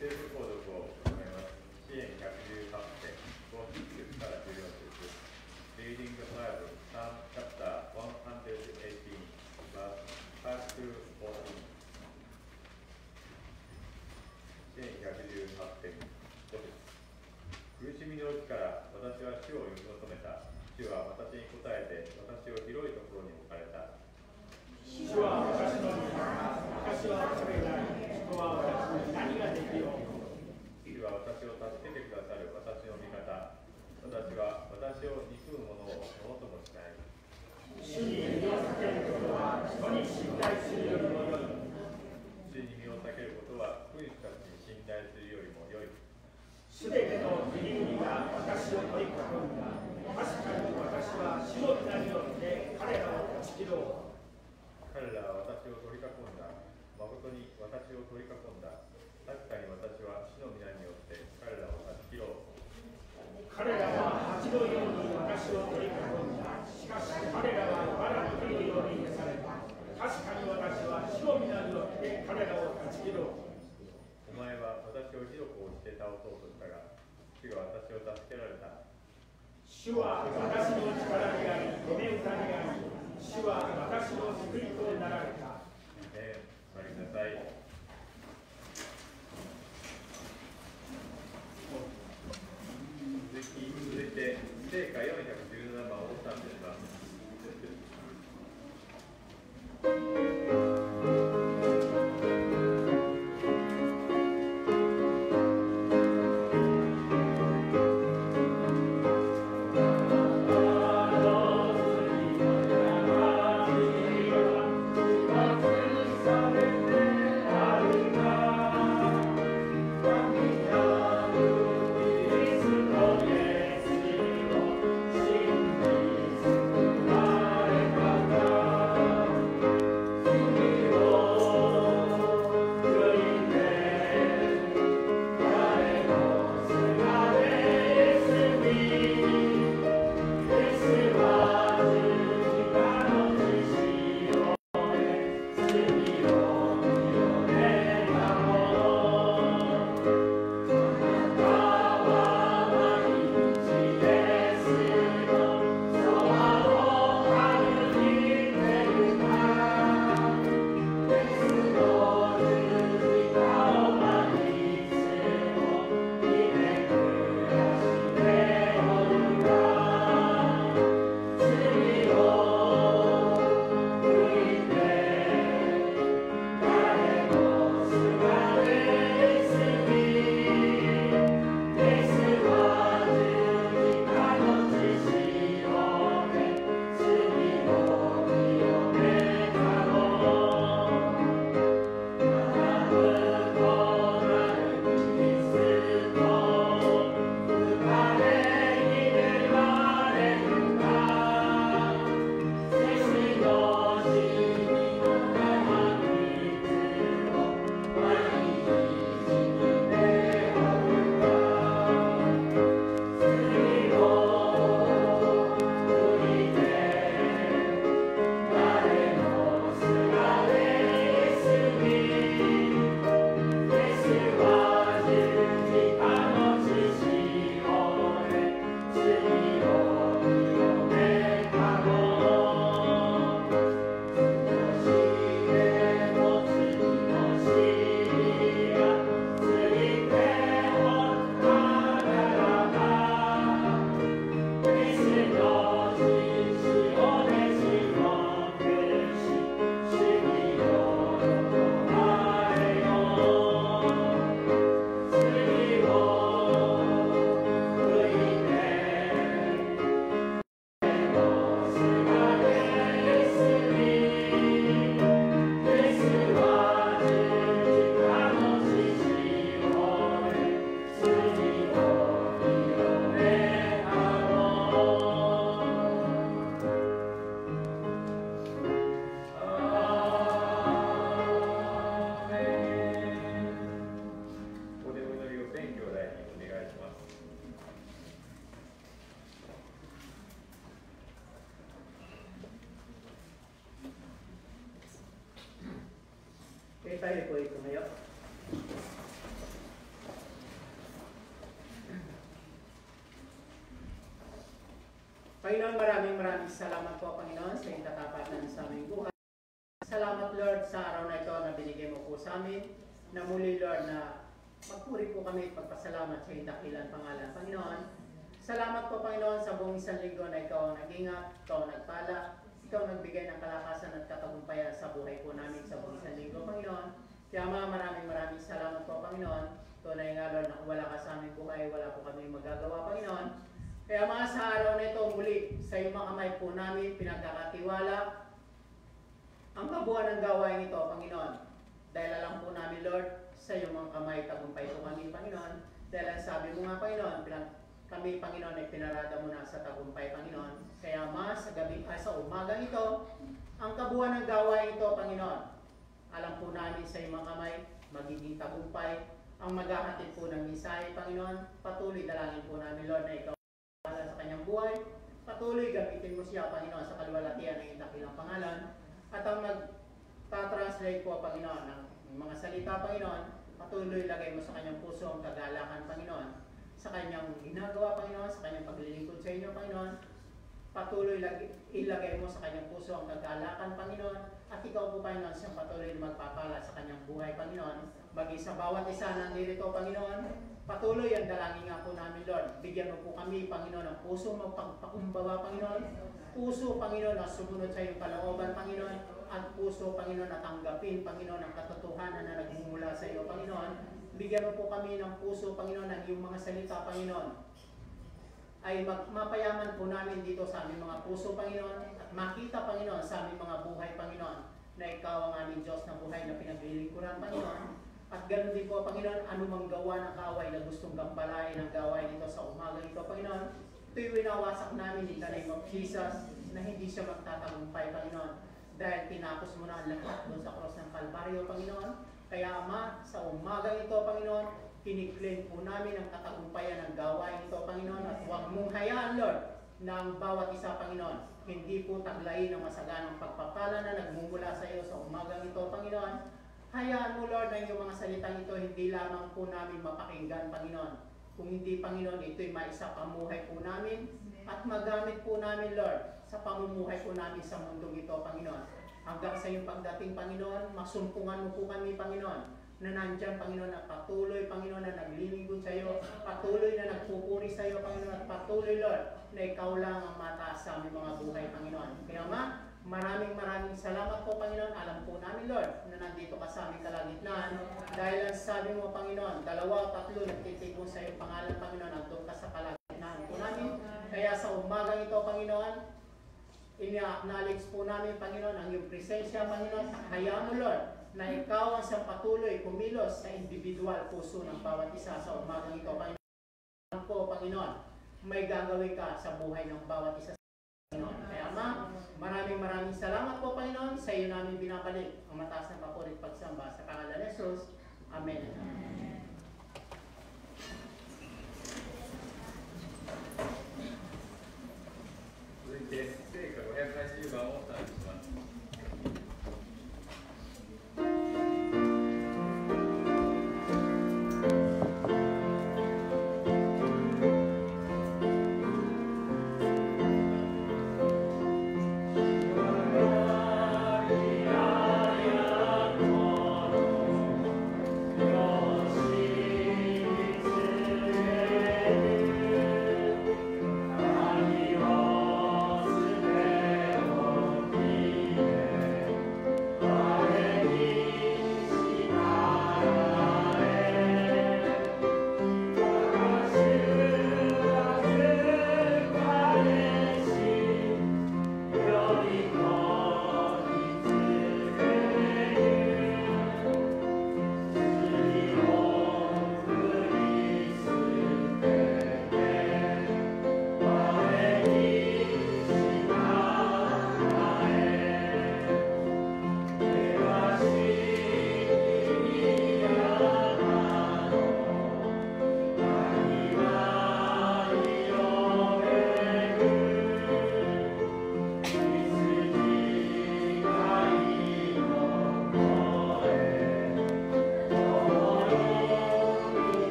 政府購読を進めます。支援118点、5から14節。Reading the Bible, Psalm chapter 118, verse 5 to 14。支援118点、5節。苦しみのうちから私は主を呼び求めた。主は私に答えて、私を広いところに置かれた。主は私の味方、私は恐れない。人は私に何ができよう。主は私を助けてくださる私の味方。私は私を憎む者をものともしない。主に身を避けることは人に信頼するよりも良い。主に身を避けることは君主たちに信頼するよりも良い。すべての国々が私を取り囲んだ。確かに私は主の皆によって彼らを断ち切ろう。彼らは私を取り囲んだ。誠に私を取り囲んだ。確かに私は主の皆によって彼らを断ち切ろう。彼らは蜂のように私を取り囲んだ。しかし彼らは藁の木のように召された。確かに私は主の皆によって彼らを断ち切ろう。お前は私をひどく押して倒そうとしたが、主が私を助けられた。主は私の力にあり、止め歌にあり、主は私の救いとなられた。お座りください。続いて、聖歌417番を賛美します。体力をいくのよ。Panginoon, maraming salamat po, Panginoon, sa iyong katapatan sa aming buhay. Salamat, Lord, sa araw na ito na binigay mo po sa amin, na muli, Lord, na magpuri po kami at magpasalamat sa iyong dakilang pangalan. Panginoon, salamat po, Panginoon, sa buong isang linggo na ikaw ang nag-ingat, ikaw ang nagpala, ikaw ang nagbigay ng kalakasan at katagumpayan sa buhay po namin sa buong isang linggo, Panginoon. Kaya maraming salamat po, Panginoon. Tunay nga, Lord, na wala ka sa aming buhay, wala po kami magagawa, Panginoon. Kaya sa araw na ito, muli, sa iyong mga kamay po namin, pinagkakatiwala ang kabuuan ng gawain ito, Panginoon. Dahil alam po namin, Lord, sa iyong mga kamay, tagumpay po kami, Panginoon. Dahil ang sabi mo nga, Panginoon, kami, Panginoon, ay pinarada mo na sa tagumpay, Panginoon. Kaya sa gabi, sa umagang ito, ang kabuuan ng gawain ito, Panginoon. Alam po namin sa iyong mga kamay, magiging tagumpay, ang maghahatid po ng mensahe, Panginoon. Patuloy dalangin po namin, Lord, na ikaw sa kanyang buhay. Patuloy gamitin mo siya, Panginoon, sa kaluwalhatian ng iyong dakilang pangalan. At ang magta-translate po, Panginoon, ng mga salita, Panginoon, patuloy lagay mo sa kanyang puso ang kagalakan, Panginoon. Sa kanyang ginagawa, Panginoon, sa kanyang paglilingkod sa inyo, Panginoon. Patuloy ilagay mo sa kanyang puso ang kagalakan, Panginoon. At ikaw po, Panginoon, siyang patuloy na magpapala sa kanyang buhay, Panginoon. Bagi sa bawat isa nandito, Panginoon. Patuloy ang dalangin nga po namin, Lord. Bigyan mo po kami, Panginoon, ng puso magpagpakumbaba, Panginoon. Puso, Panginoon, na sumunod sa iyong kalooban, Panginoon. At puso, Panginoon, na tanggapin, Panginoon, ang katotohanan na nagmumula sa iyo, Panginoon. Bigyan mo po kami ng puso, Panginoon, ng iyong mga salita, Panginoon. Ay mapayaman po namin dito sa aming mga puso, Panginoon. At makita, Panginoon, sa aming mga buhay, Panginoon, na ikaw ang aming Diyos na buhay na pinaglilingkuran, Panginoon. At ganoon din po, Panginoon, anumang gawa ng kaaway na gustong gampalain ang gawain nito sa umaga ito, Panginoon. Ito'y winawasak namin in the name of Jesus na hindi siya magtatagumpay, Panginoon. Dahil tinapos mo na ang lahat doon sa cross ng Kalbaryo, Panginoon. Kaya, Ama, sa umaga ito, Panginoon, kiniklaim po namin ang katagumpayan ng gawain ito, Panginoon. At huwag mong hayaan, Lord, na ang bawat isa, Panginoon, hindi po taglayin ang masaganang pagpapala na nagmumula sa iyo sa umagang ito, Panginoon. Hayaan mo, Lord, na yung mga salitang ito hindi lamang po namin mapakinggan, Panginoon. Kung hindi, Panginoon, ito'y maisa pamuhay po namin at magamit po namin, Lord, sa pamumuhay po namin sa mundong ito, Panginoon. Hanggang sa iyong pagdating, Panginoon, masumpungan mo po kami, Panginoon, na nandyan, Panginoon, at patuloy, Panginoon, na naglilingkod sa iyo, patuloy na nagpupuri sa iyo, Panginoon, at patuloy, Lord, na ikaw lang ang mataas sa aming mga buhay, Panginoon. Kaya, maraming salamat po, Panginoon. Alam po namin, Lord, na nandito ka sa aming kalagitnaan. Dahil ang sabi mo, Panginoon, 2 o 3 nagtitipon sa iyong pangalan, Panginoon, nandun ka sa kalagitnaan po namin. Kaya sa umagang ito, Panginoon, ini-acknowledge po namin, Panginoon, ang iyong presensya, Panginoon. Hayaan mo, Lord, na ikaw ang siyang patuloy kumilos sa individual puso ng bawat isa sa umagang ito, Panginoon. Po, Panginoon, may gagawin ka sa buhay ng bawat isa. Kaya maraming salamat po, Panginoon. Sa iyo namin binabalik ang mataas na papuri at pagsamba sa pangalan ni Jesus. Amen. Lord.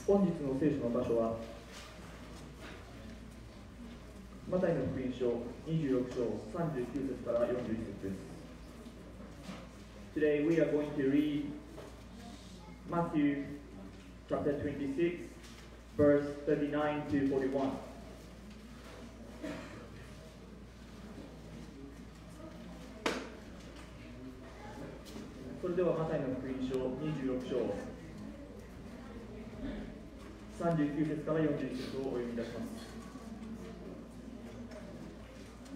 本日の聖書の場所は、マタイの福音書26章39節から41節です。Today we are going to read Matthew chapter 26, verse 39 to 41. それではマタイの福音書26章39節から41節をお読みいたします。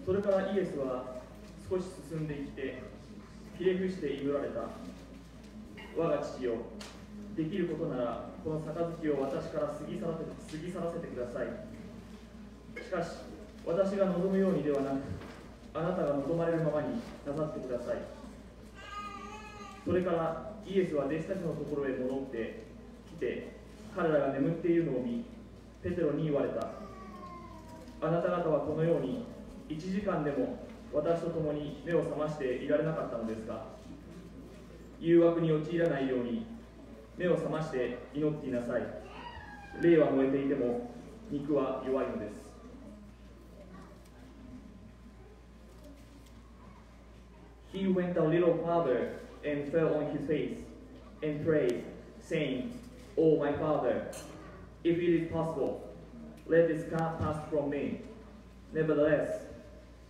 それからイエスは少し進んでいってひれ伏して祈られた。我が父よ、できることならこの杯を私から過ぎ去らせてください。しかし私が望むようにではなく、あなたが望まれるままになさってください。それからイエスは弟子たちのところへ戻ってきて、彼らが眠っているのを見、ペテロに言われた。あなた方はこのように1時間でも私と共に目を覚ましていられなかったのですか。誘惑に陥らないように目を覚まして祈っていなさい。霊は燃えていても肉は弱いのです。He went a little farther and fell on his face and prayed, saying, "Oh, my Father, if it is possible, let this cup pass from me. Nevertheless,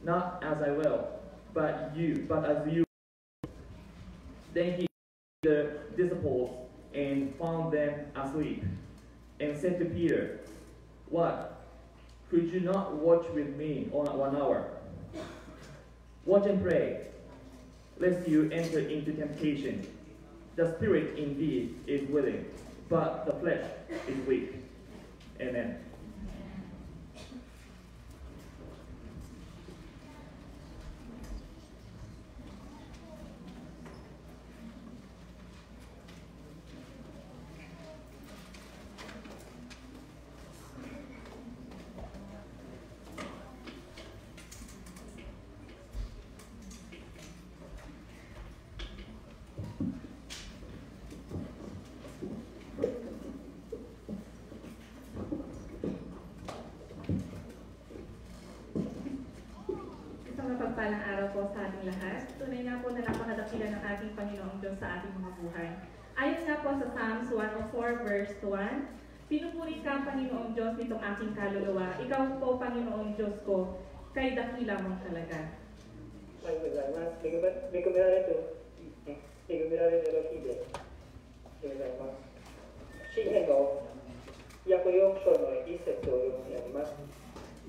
not as I will, but as you." Then he took the disciples and found them asleep, and said to Peter, "What? Could you not watch with me 1 hour? Watch and pray, lest you enter into temptation. The spirit indeed is willing, but the flesh is weak." Amen. Mapagpalang araw po sa ating lahat. Tunay nga po na napakadakilan ng ating Panginoong Diyos sa ating mga buhay. Ayon nga po sa Psalms 104 verse 1, "Pinupuri ka, Panginoong Diyos, nitong aking kaluluwa. Ikaw po, Panginoong Diyos ko, kay dakila mong talaga." おはようございます。恵められる日でございます。詩篇の約4章の一節を読み上げます。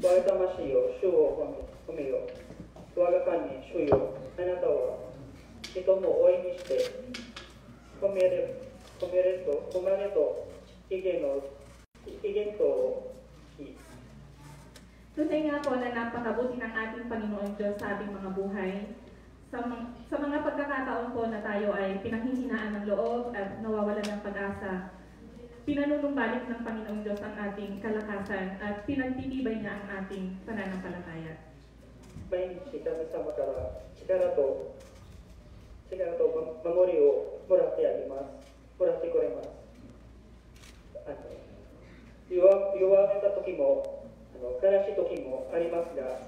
我が魂よ、主を褒めよ。我が神、主よ、あなたは人も大いにして褒めれと威厳とし。Tunay nga po na napakabuti ng ating Panginoong Diyos sa ating mga buhay. Sa mga pagkakataon po na tayo ay pinanghihinaan ng loob at nawawalan ng pag-asa, pinanunumbalik ng Panginoong Diyos ang ating kalakasan at pinagtitibay niya ang ating pananampalataya. 毎日神様から力と守りをもらってくれます。弱めた時も悲しい時もありますが、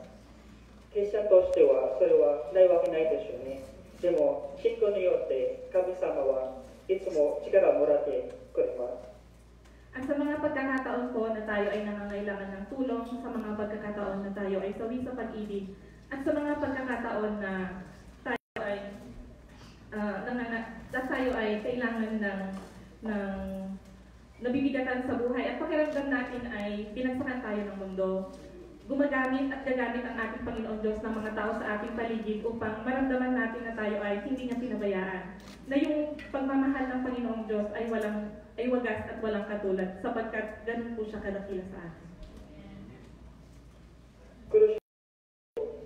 クリスチャンとしてはそれはないわけないでしょうね。でも信仰によって神様はいつも力をもらってくれます。At sa mga pagkakataon po na tayo ay nangangailangan ng tulong, sa mga pagkakataon na tayo ay sawi sa pag-ibig, at sa mga pagkakataon na tayo ay kailangan ng nabibigatan sa buhay at pakiramdam natin ay binagsakan tayo ng mundo, gumagamit at gagamit ang ating Panginoong Diyos ng mga tao sa ating paligid upang maramdaman natin na tayo ay hindi niya pinabayaan. Na yung pagmamahal ng Panginoong Diyos ay wagas at walang katulad sapagkat ganun po siya kadakila sa atin.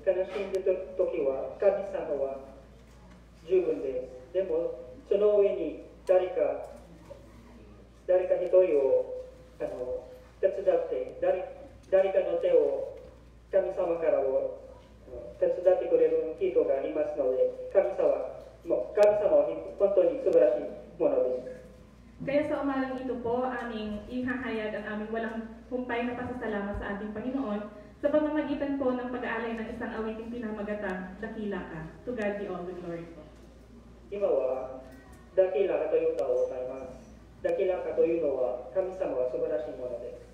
悲しんでいる時は神様は十分です。でもその上に誰か一人を手伝って誰かの手を神様から手伝ってくれる人がありますので、神様は本当に素晴らしいものです。Kaya sa umalang ito po, aming ihahayag ang aming walang humpay na pasasalamat sa ating Panginoon sa pamamagitan po ng pag-aalay ng isang awiting pinamagatang Dakila Ka. To God be all the glory po. 今はダキラという歌を歌います。ダキラカというのは神様は素晴らしいものです。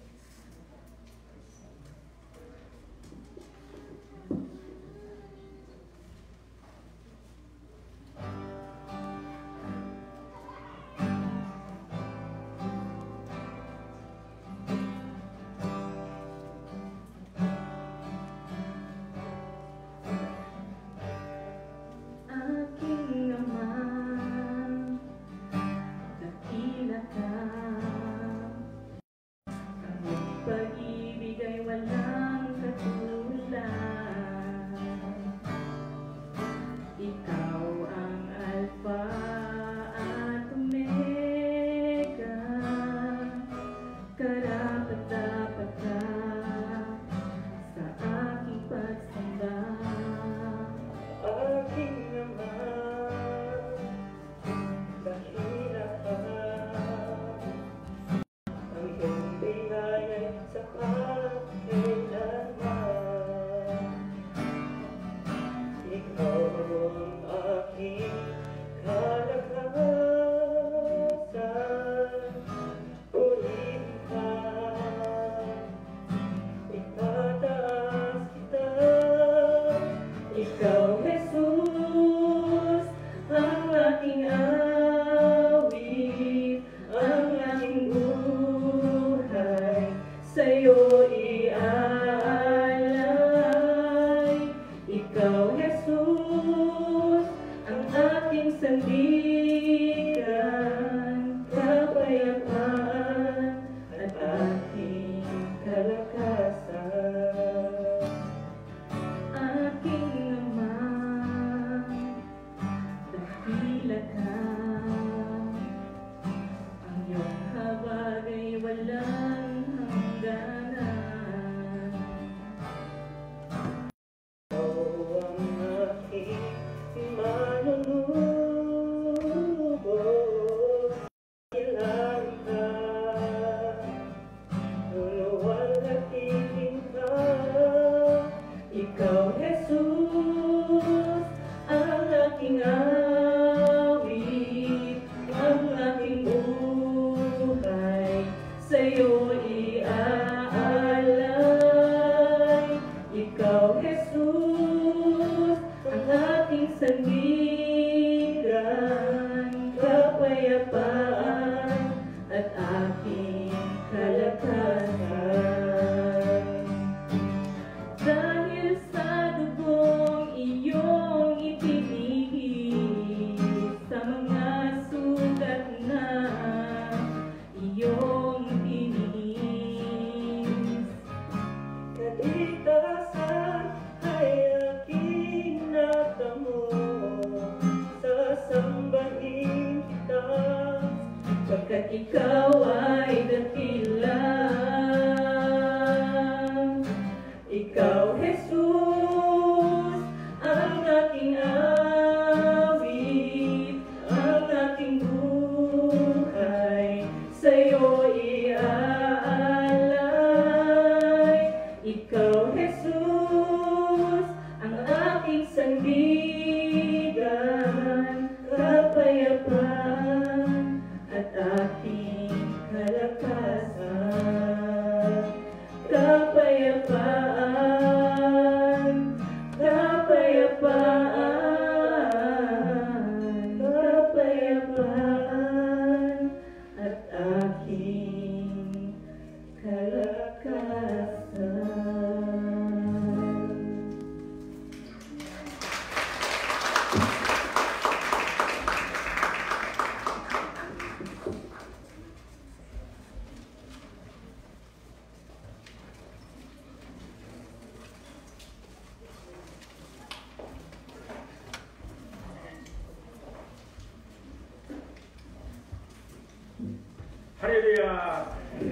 ハレルヤ。今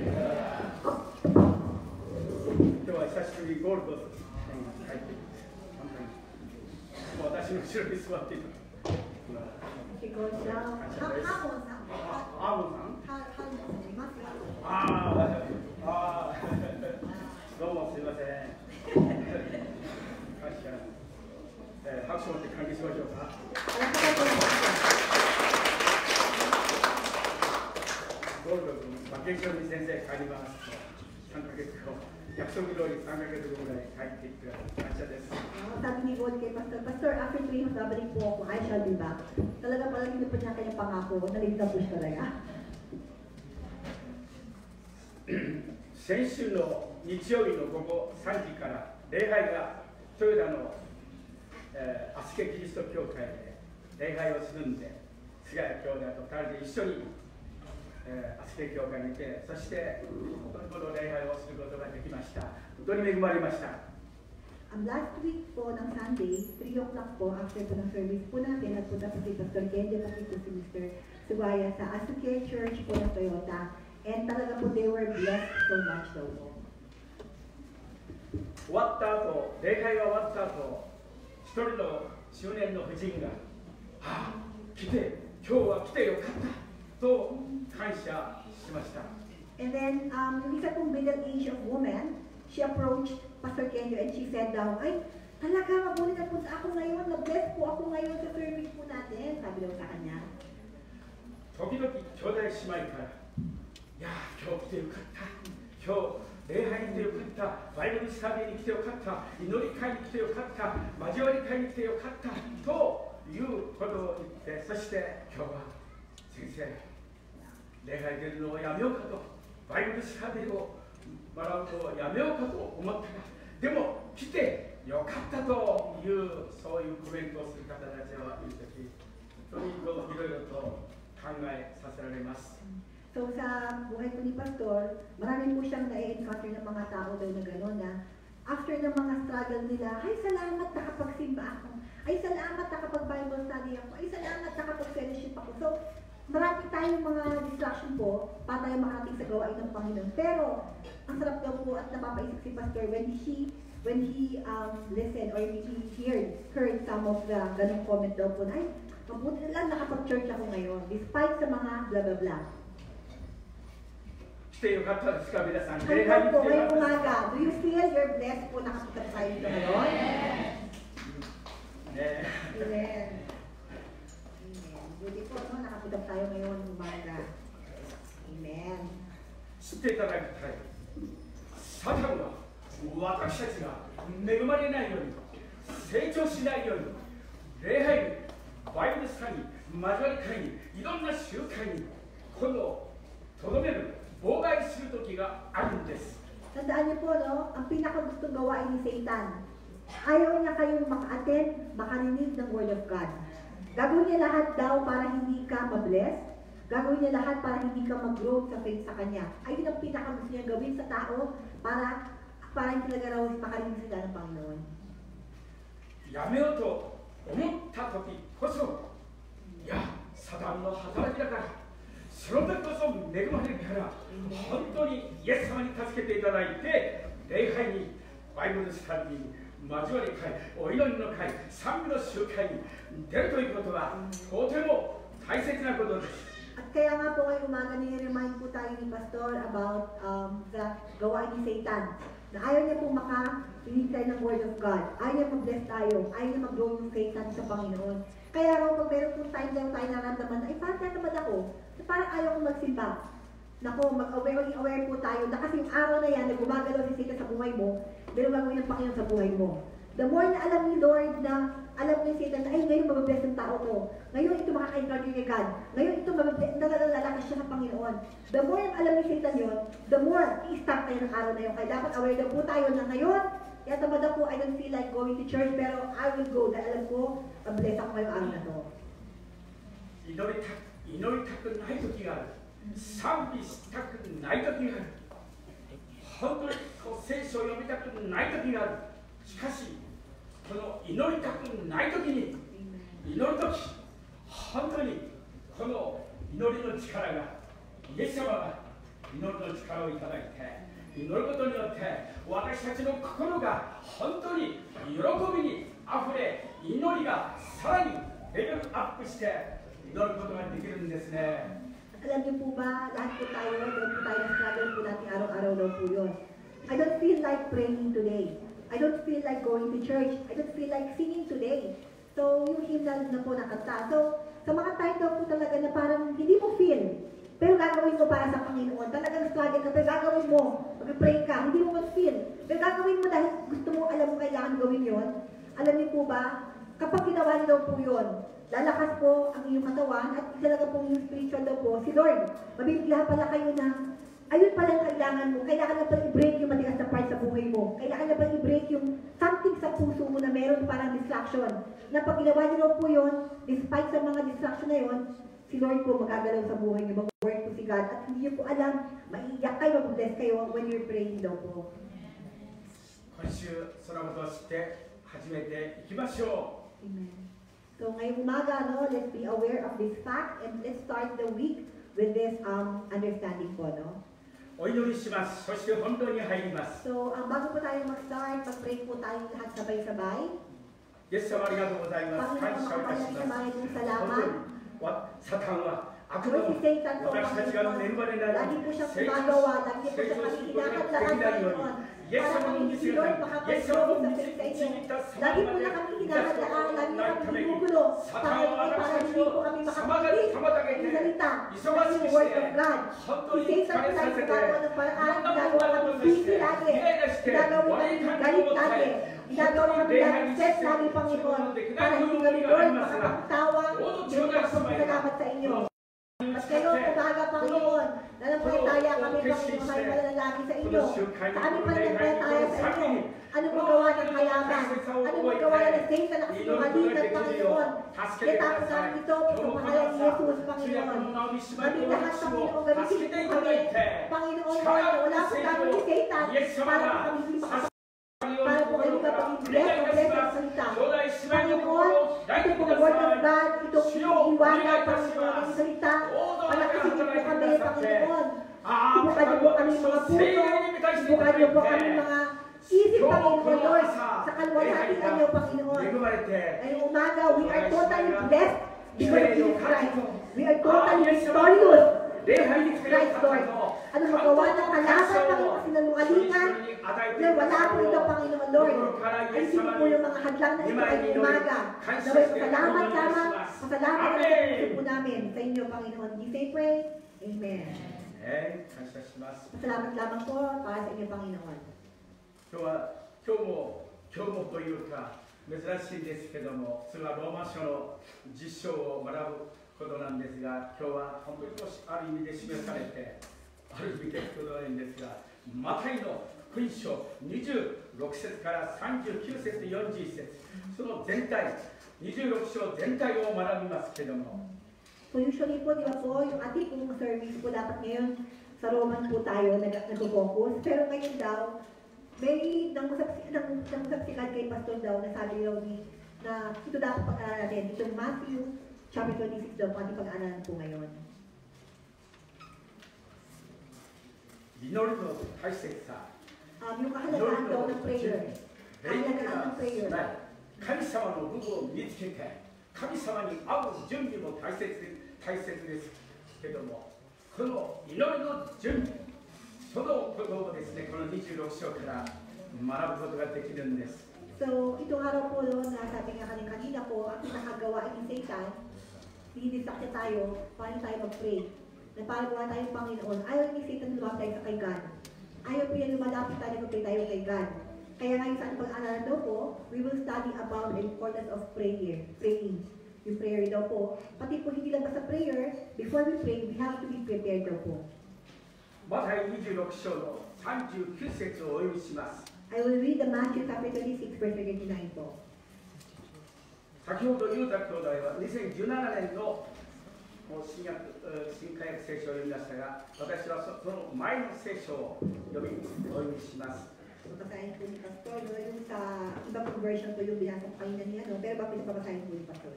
日は久しぶりにゴールドさんが入って私の後ろに座っていた。Because now, Hamon-san. どうもすいません。拍手を持って歓迎しましょうか。ゴールド君、バケーションに先生帰ります。3ヶ月後、約束通り3ヶ月後ぐらい帰っていってください。感謝です。Sabi ni Gold kay Pastor, after 3 months, babalik po ako, I shall be back. Talaga pala tinupad niya kanyang pangako, naligtas po siya talaga. 先週の日曜日の午後3時から礼拝が豊田の、アスケキリスト教会で礼拝をするんで、菅谷兄弟と2人で一緒に、アスケ教会にいて、そして本当にこの礼拝をすることができました。本当に恵まれました。Last week po ng Sunday, 3 o'clock po, after po ng service po natin, nagpunta po si Pastor Kenji at po si Mr. Sugaya sa Asuke Church po ng Toyota. And talaga po, they were blessed so much daw po. 終わった後、礼拝が終わった後、一人の中年の婦人が、来て、今日は来てよかったと感謝しました。And then, yung isa pong middle-aged woman, she approached Pastor Kenyo and she said daw, ay, talaga, mabuti na po sa ako ngayon, na-bless po ako ngayon sa service po natin. Sabi daw sa kanya. 時々、兄弟姉妹から、いや、今日来てよかった。今日、礼拝に来てよかった。バイブルスタディに来てよかった。祈り会に来てよかった。交わり会に来てよかった。ということを言って、そして今日は、先生、礼拝出るのをやめようかと、バイブルスタディをもらうのをやめようかと思ったが、でも来てよかったという、そういうコメントをする方たちを見るとき、本当にいろいろと考えさせられます。So sa buhay po ni Pastor, marami po siyang na-encounter ng mga tao daw na gano'n na after ng mga struggle nila, ay salamat nakapagsimba ako, ay salamat nakapag-Bible study ako, ay salamat nakapag-fellowship ako. So marami tayong mga distraction po para tayo makarating sa gawain ng Panginoon. Pero ang sarap daw po at napapaisip si Pastor when he listened or he heard some of the ganong comment daw po na, ay, mabuti na lang nakapag-church ako ngayon despite sa mga blah blah blah. 来てよかったですか、皆さん。 Hanggang po ngayong umaga, do you feel you're blessed po nakapagtap tayo dito ngayon? Amen. Amen. Buti po, no, nakapagtap tayo ngayon umaga. Amen. 知っていただきたい。サタンは私たちが恵まれないように、成長しないように、礼拝に、バイブルスタディ、交わり会に、いろんな集会に、このとどめる、妨害する時があるんです。 Tandaan niyo po, no, ang pinakagustong gawain ni Satan, ayaw niya kayong maka-attend, makarinig ng Word of God. Gagawin niya lahat daw para hindi ka ma-bless, gagawin niya lahat para hindi ka mag-grow sa faith sa Kanya. Ayun ang pinakagusto niya gawin sa tao para hindi talaga raw makarinig sila ng Panginoon. やめようと思った時こそ、いや、サタンの働きだから、その時こそ恵まれるから、本当にイエス様に助けていただいて、礼拝に、バイブルスタディに、交わり会、お祈りの会、賛美の集会に出るということは、とても大切なことです。 At kaya nga po ngayong umaga ni-remind po tayo ni Pastor about the gawain ni Satan. Na ayaw niya po makarinig tayo ng Word of God. Ayaw niya mag-bless tayo. Ayaw niya mag-grow yung faith natin sa Panginoon. Kaya raw pag meron po tayo naramdaman na, parang natamad ako. Parang ayaw kong magsimba. Nako, maging aware po tayo na kasi yung araw na yan na gumagalaw si Satan sa buhay mo, meron gagawin ng Panginoon sa buhay mo. The more na alam ni Lord na alam ni Satan na ay ngayon mag-bless ng tao to. Ngayon ito makaka-encounter kay God. Ngayon ito nalalakas siya sa Panginoon. The more na alam ni Satan yun, the more i-start tayo ng araw na yun. Kaya dapat aware na po tayo na ngayon, kaya tamad ako, I don't feel like going to church, pero I will go dahil alam ko, mag-bless ako ngayong araw na to. 祈りたくない時がある。賛美したくない時がある。本当に聖書を読みたくない時がある。しかし、この祈りたくない時に、祈る時、本当にこの祈りの力が、イエス様が祈りの力をいただいて、祈ることによって、私たちの心が本当に喜びにあふれ、祈りがさらにレベルアップして、祈ることができるんですね。Alam niyo po ba, lahat po tayo, doon po tayo struggle po natin araw-araw daw po yun. I don't feel like praying today. I don't feel like going to church. I don't feel like singing today. So, yung hymnal na po nakanta. So, sa mga time daw po talaga na parang hindi mo feel, pero gagawin mo para sa Panginoon. Talagang struggle ka, pero gagawin mo. Mag-pray ka, hindi mo mag-feel. Pero gagawin mo dahil gusto mo, alam mo kailangan gawin yon. Alam niyo po ba, kapag ginawa niyo daw po yun, lalakas po ang iyong katawan at talaga po yung spiritual daw po, si Lord. Mabibigla pala kayo na, ayun pala ang kailangan mo. Kailangan na pala i-break yung matigas na part sa buhay mo. Kailangan na pala i-break yung something sa puso mo na meron parang distraction. Na pag ginawa niyo daw po yun, despite sa mga distraction na yun, si Lord po magagalaw sa buhay niyo, mag-work po si God. At hindi niyo po alam, maiiyak kayo, mag-bless kayo when you're praying daw po. 今週そのことを知って始めていきましょう。 Amen. So ngayong umaga, no, let's be aware of this fact and let's start the week with this understanding po, no? お祈りします。そして本堂に入ります。 So, bago po tayo mag-start, mag-pray po tayo lahat sabay-sabay. イエス様ありがとうございます。感 Panginoon, 謝いたし makapalang ます sabay ng 本当 salamat. にサタンは悪 Lord, 魔 si Satan po, 私たちが眠れない lagi po siyang 成長 gumagawa, lagi po 成 siyang 長することが kanindahan で lahat きないよう Panginoon. にイエス Para 様の kami 道 si Lord がイエ makapag ス様の sa 道 sa inyo. 導いた Lagi 様 po まで na kami 満た hinahandaan, す lagi こと na のない kami ために ginugulo. サタンは Para 私た hindi ち po を kami 妨 makapakinig げ ng て salita. 忙し Kasi く yung し word て of God. 本当 Si に Satan 疲 po れさ tayo せて gagawa ng い paraan, ろんな ginagawa 問題 kami を出し busy て lagi. イライラして Ginagawa 悪い kami 感 galit 情を持っ lagi. て Ginagawa 本当 kami に礼拝 ng に stress 出 lagi, 演すること Panginoon. のできな Para い hindi 部分 kami があ Lord りますが makapagtawa. どうぞ Hindi 頂戴 po しまいが salamat sa inyo. こ At kayo, umaga, Panginoon, nanampalataya kami, Panginoon, may malalaki sa inyo. Sa aming pananampalataya sa inyo. Ano magawa ng kayaman? Ano magawa ng Satan na kasinungalingan, Panginoon? Kitapos namin ito sa pangalan ni Jesus, Panginoon. Kaming lahat, Panginoon, gamitin po kami. Panginoon, Lord, wala po kami ni Satan para po kami hindi makapagpalit. Para po kayo kapag-bless ang bless ang salita. Panginoon, ito pong word of God, itong iwanan, Panginoon, ang salita. Palakasin niyo po kami, Panginoon. Ibukan niyo po kami mga puso. Ibukan niyo po kami mga isip, Panginoon, Lord. Sa kalwalhatian niyo, Panginoon. 恵まれて Ngayong umaga, we are totally blessed because of Jesus Christ. We are totally victorious. 礼拝に来てくだ Christ, さ Lord. ったの Ano magawa ng kalaban, Panginoon, sinungalingan, na wala po ito, Panginoon, Lord. Ay hindi po yung mga hadlang na ito ay umaga. Naway pasalamat lamang, pasalamat ang puso po namin sa inyo, Panginoon. We say pray, Amen. 感謝します。 Pasalamat lamang po para sa inyo, Panginoon. 今日もというか珍しいですけども、それはローマ書の実章を学ぶことなんですが、今日は本当にある意味で示されて、ある意味でことなんですが、マタイの福音書26節から39節41節、その全体、26章全体を学びますけども。 So usually po, di ba po, yung ating pong service po dapat ngayon sa Roman po tayo nag-focus. Pero ngayon daw, may nangusap-sikat kay Pastor daw na sabi daw na ito dapat pag-aralan natin. Itong Matthew chapter 26 daw po ating pag-aralan po ngayon. 祈りの大切さ、 yung kahalagaan daw ng prayer. Kahalagaan ng prayer. 神様の部分を見つけて、神様に会う準備も大切ですけども、この祈りの準備、そのことをですね、この26章から学ぶことができるんです。 So, itong araw po doon, na sabi nga kanina po, ang nakagawa ni Satan, dinidistract tayo, paano tayo mag-pray. Na paano gawa tayo Panginoon. Ayaw ni Satan lumapit tayo sa kay God. Ayaw po yan lumalapit tayo mag-pray tayo kay God. Kaya ngayon sa ating pag-aaral daw po, we will study about the importance of praying. Yung prayer daw po. Pati po hindi lang basta prayer, before we pray, we have to be prepared daw po. マタイ26章の39節をお読みします。 I will read the Matthew chapter 26 verse 39po. 先ほど裕太兄弟は2017年の新化訳聖書を読みましたが、私はその前の聖書をお読みします。 Babasahin po ni Pastor, no? Yung sa iba pong version po yung binasa ko kanina niya, no? Pero bakit babasahin po ni Pastor?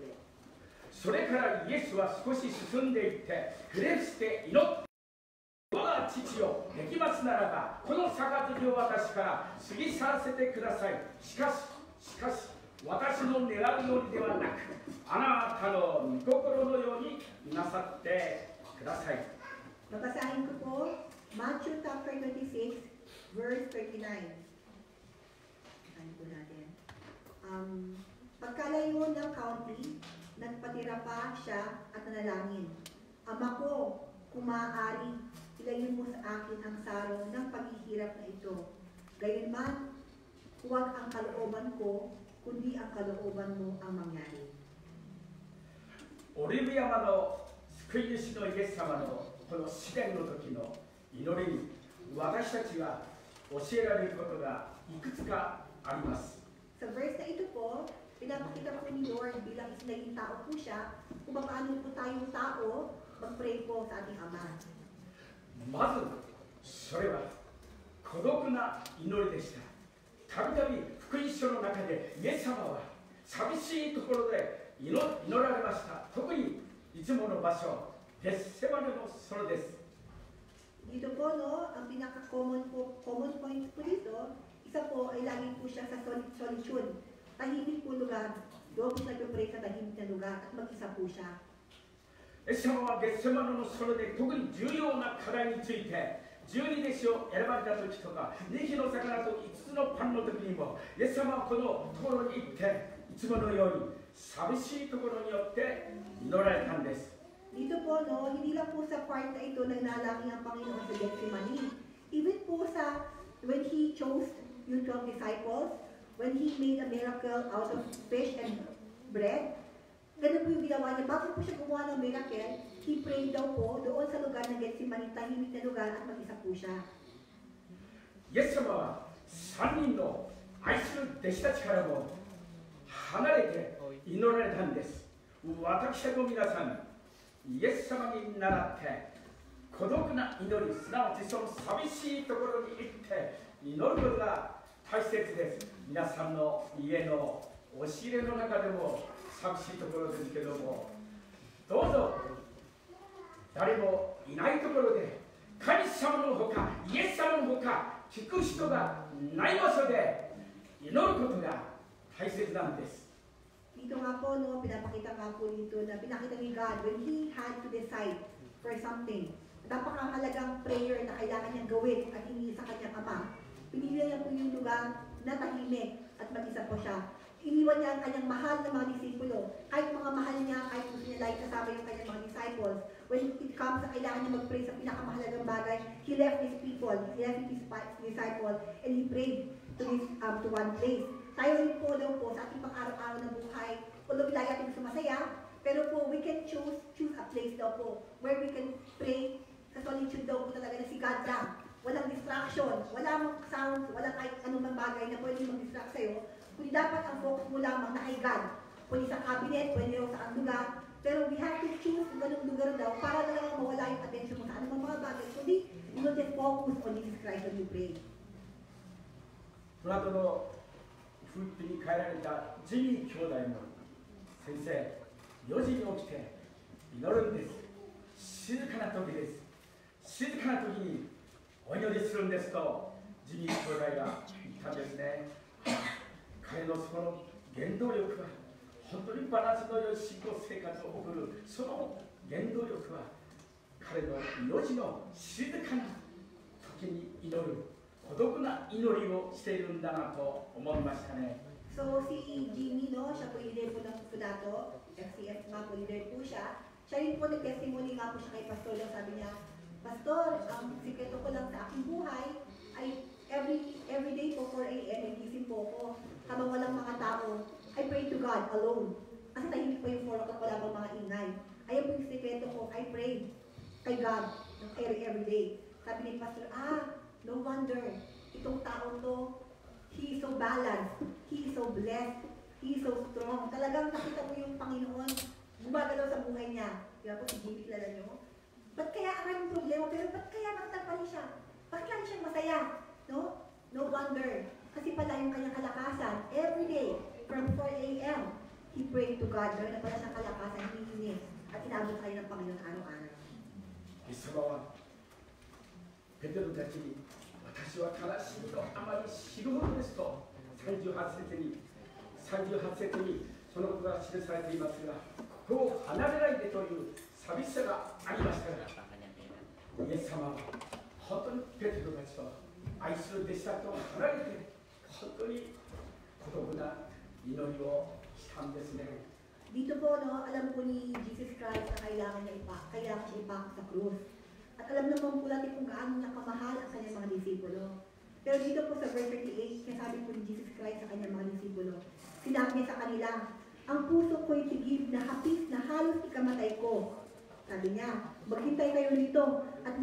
それからイエスは少し進んでいって、ひれ伏して祈って、我が父よ、できますならば、この杯を私から過ぎ去らせてください。しかし、私の願うようにではなく、あなたの御心のようになさってください。Babasahin ko po Matthew chapter 26, verse 39. Ano po natin? Pagkalayo ng county, nagpatira pa siya at nanalangin. Ama ko, kung maaari, ilayin mo sa akin ang sarong ng paghihirap na ito. Gayunman, huwag ang kalooban ko, kundi ang kalooban mo ang mangyari. オリビ山の救い主のイエス様のこの試練の時の祈りに私たちが教えられることがいくつかあります。 Sa verse na ito po, pinapakita po ni Lord bilang naging tao po siya kung paano po tayong tao mag-pray po sa ating Ama. まずそれは孤独な祈りでした。たびたび福音書の中でイエス様は寂しいところで祈られました。特にいつもの場所、ゲッセマネの園です。 Dito po, no, ang pinaka-common point po dito, isa po ay lagi po siya sa solitude. Tahimik po lugar. Doon po nag-pray sa tahimik na lugar at mag-isa po siya. イエス様はゲッセマネの園で特に重要な課題について12弟子を選ばれた時とか2匹の魚と5つのパンの時にもイエス様はこのところに行っていつものように寂しいところによって祈られたんです。 Dito po, no, hindi lang po sa part na ito naglalaki ang Panginoon sa Gethsemane. Even po sa, when He chose yung 12 disciples, when He made a miracle out of fish and bread, ganun po yung ginawa niya. Bago po siya gumawa ng miracle, He prayed daw po doon sa lugar ng Gethsemane, tahimik na lugar at mag-isa po siya. イエス様は3人の愛する弟子たちからも離れて祈られたんです。私たちの皆さん、イエス様に倣って孤独な祈り、すなわちその寂しいところに行って祈ることが大切です。皆さんの家の押し入れの中でも寂しいところですけども、どうぞ誰もいないところで神様のほかイエス様のほか聞く人がない場所で祈ることが大切なんです。 Dito nga po, no, pinapakita nga po dito na pinakita ni God when He had to decide for something. Napakahalagang prayer na kailangan niyang gawin at hindi sa kanyang Ama. Pinili niya po yung lugar na tahimik at mag-isa po siya. Iniwan niya ang kanyang mahal na mga disipulo. Kahit mga mahal niya, kahit gusto niya lagi kasama yung kanyang mga disciples. When it comes na kailangan niya mag-pray sa pinakamahalagang bagay, He left His people, He left His disciples, and He prayed to one place. Tayo rin po daw po sa ating pang-araw-araw na buhay, although lagi ating sumasaya, pero po we can choose a place daw po where we can pray sa solitude daw po talaga na si God lang. Walang distraction, walang sound, walang kahit anumang bagay na pwede mag-distract sa'yo. Kundi dapat ang focus mo lamang na kay God. Pwede sa cabinet, pwede rin sa ang lugar. Pero we have to choose ang ganung lugar daw para na lang mawala yung attention mo sa anumang mga bagay. Kundi, you will just focus on Jesus Christ when you pray. その後のフープに帰られたジミー兄弟も先生4時に起きて祈るんです。静かな時です。静かな時にお祈りするんですとジミー兄弟が言ったんですね。彼のその原動力は本当にバランスの良い信仰生活を送るその原動力は彼の4時の静かな時に祈る孤独な祈りをしているんだなと思いましたね。 So si Jimmy, no, siya po leader po ng Sudato, FCF nga po leader po siya. Siya rin po nag-testimony nga po siya kay Pastor. Sabi niya, Pastor, ang sikreto ko lang sa aking buhay ay every day po 4 a.m. ay gising po ako. Habang walang mga tao, I pray to God alone. Kasi tahimik po yung 4 o'clock, wala pang mga ingay. Ayun po yung sikreto ko, I pray kay God every day. Sabi ni Pastor, no wonder, itong taong to, he is so balanced, he is so blessed, he is so strong. Talagang nakita mo yung Panginoon, gumagalaw sa buhay niya. Kaya po si Jimmy, kilala niyo. Ba't kaya maraming problema, pero ba't kaya magtagpali siya? Bakit lang siyang masaya? No? No wonder. Kasi pala yung kanyang kalakasan, every day, from 4 a.m., he prayed to God. Meron na pala siyang kalakasan, hinihinis, at inabot kayo ng Panginoon araw-araw. イエス様はペテロたちに私は悲しみとあまり知るほどですと38節にそのことが記されていますが、ここを離れないでという寂しさがありましたが、イエス様は本当にペテロたちと愛する弟子たちと離れて本当に孤独な祈りをしたんですね。 Dito po, no, alam po ni Jesus Christ na kailangan siya ipak sa krus. At alam naman po natin kung gaano niya kamahal ang kanyang mga disipulo. Pero dito po sa verse 38, sabi po ni Jesus Christ sa kanyang mga disipulo, sinabi niya sa kanila, ang puso ko'y tigib na hapis na halos ikamatay ko. Sabi niya, maghintay kayo rito at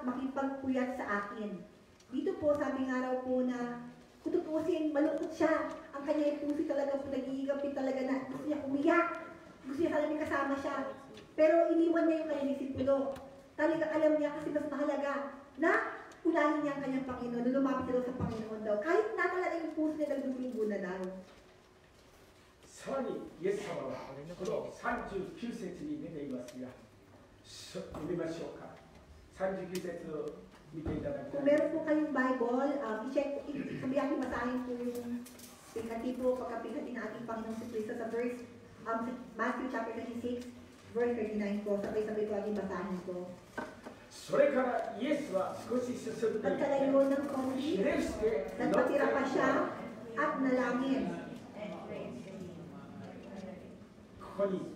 makipagpuyat sa akin. Dito po, sabi nga raw po na kung tutusin, malungkot siya. Ang kanyang puso talaga po nag-iigapin talaga na gusto niya umiyak. Gusto niya talaga kasama siya. Pero iniwan niya yung kanyang disipulo. Talaga alam niya kasi mas mahalaga na unahin niya ang kanyang Panginoon. Na lumapit siya sa Panginoon daw. Kahit na talaga yung puso niya nagdudugo na daw. さらにイエス様はこの39節に出ていますが、読みましょうか。39節を見ていただきた Kung い。 meron po kayong Bible, i-check, sabi natin basahin po yung pikatibo, pagkapikati ng ating Panginoon si Cristo sa verse, Matthew chapter 26, verse 39 po. Sabay-sabay po ating basahin po. それからイエスは少し進んでい At て、 kalayo ng konti, ひれ伏して nagpatira pa siya at nalangin. ここに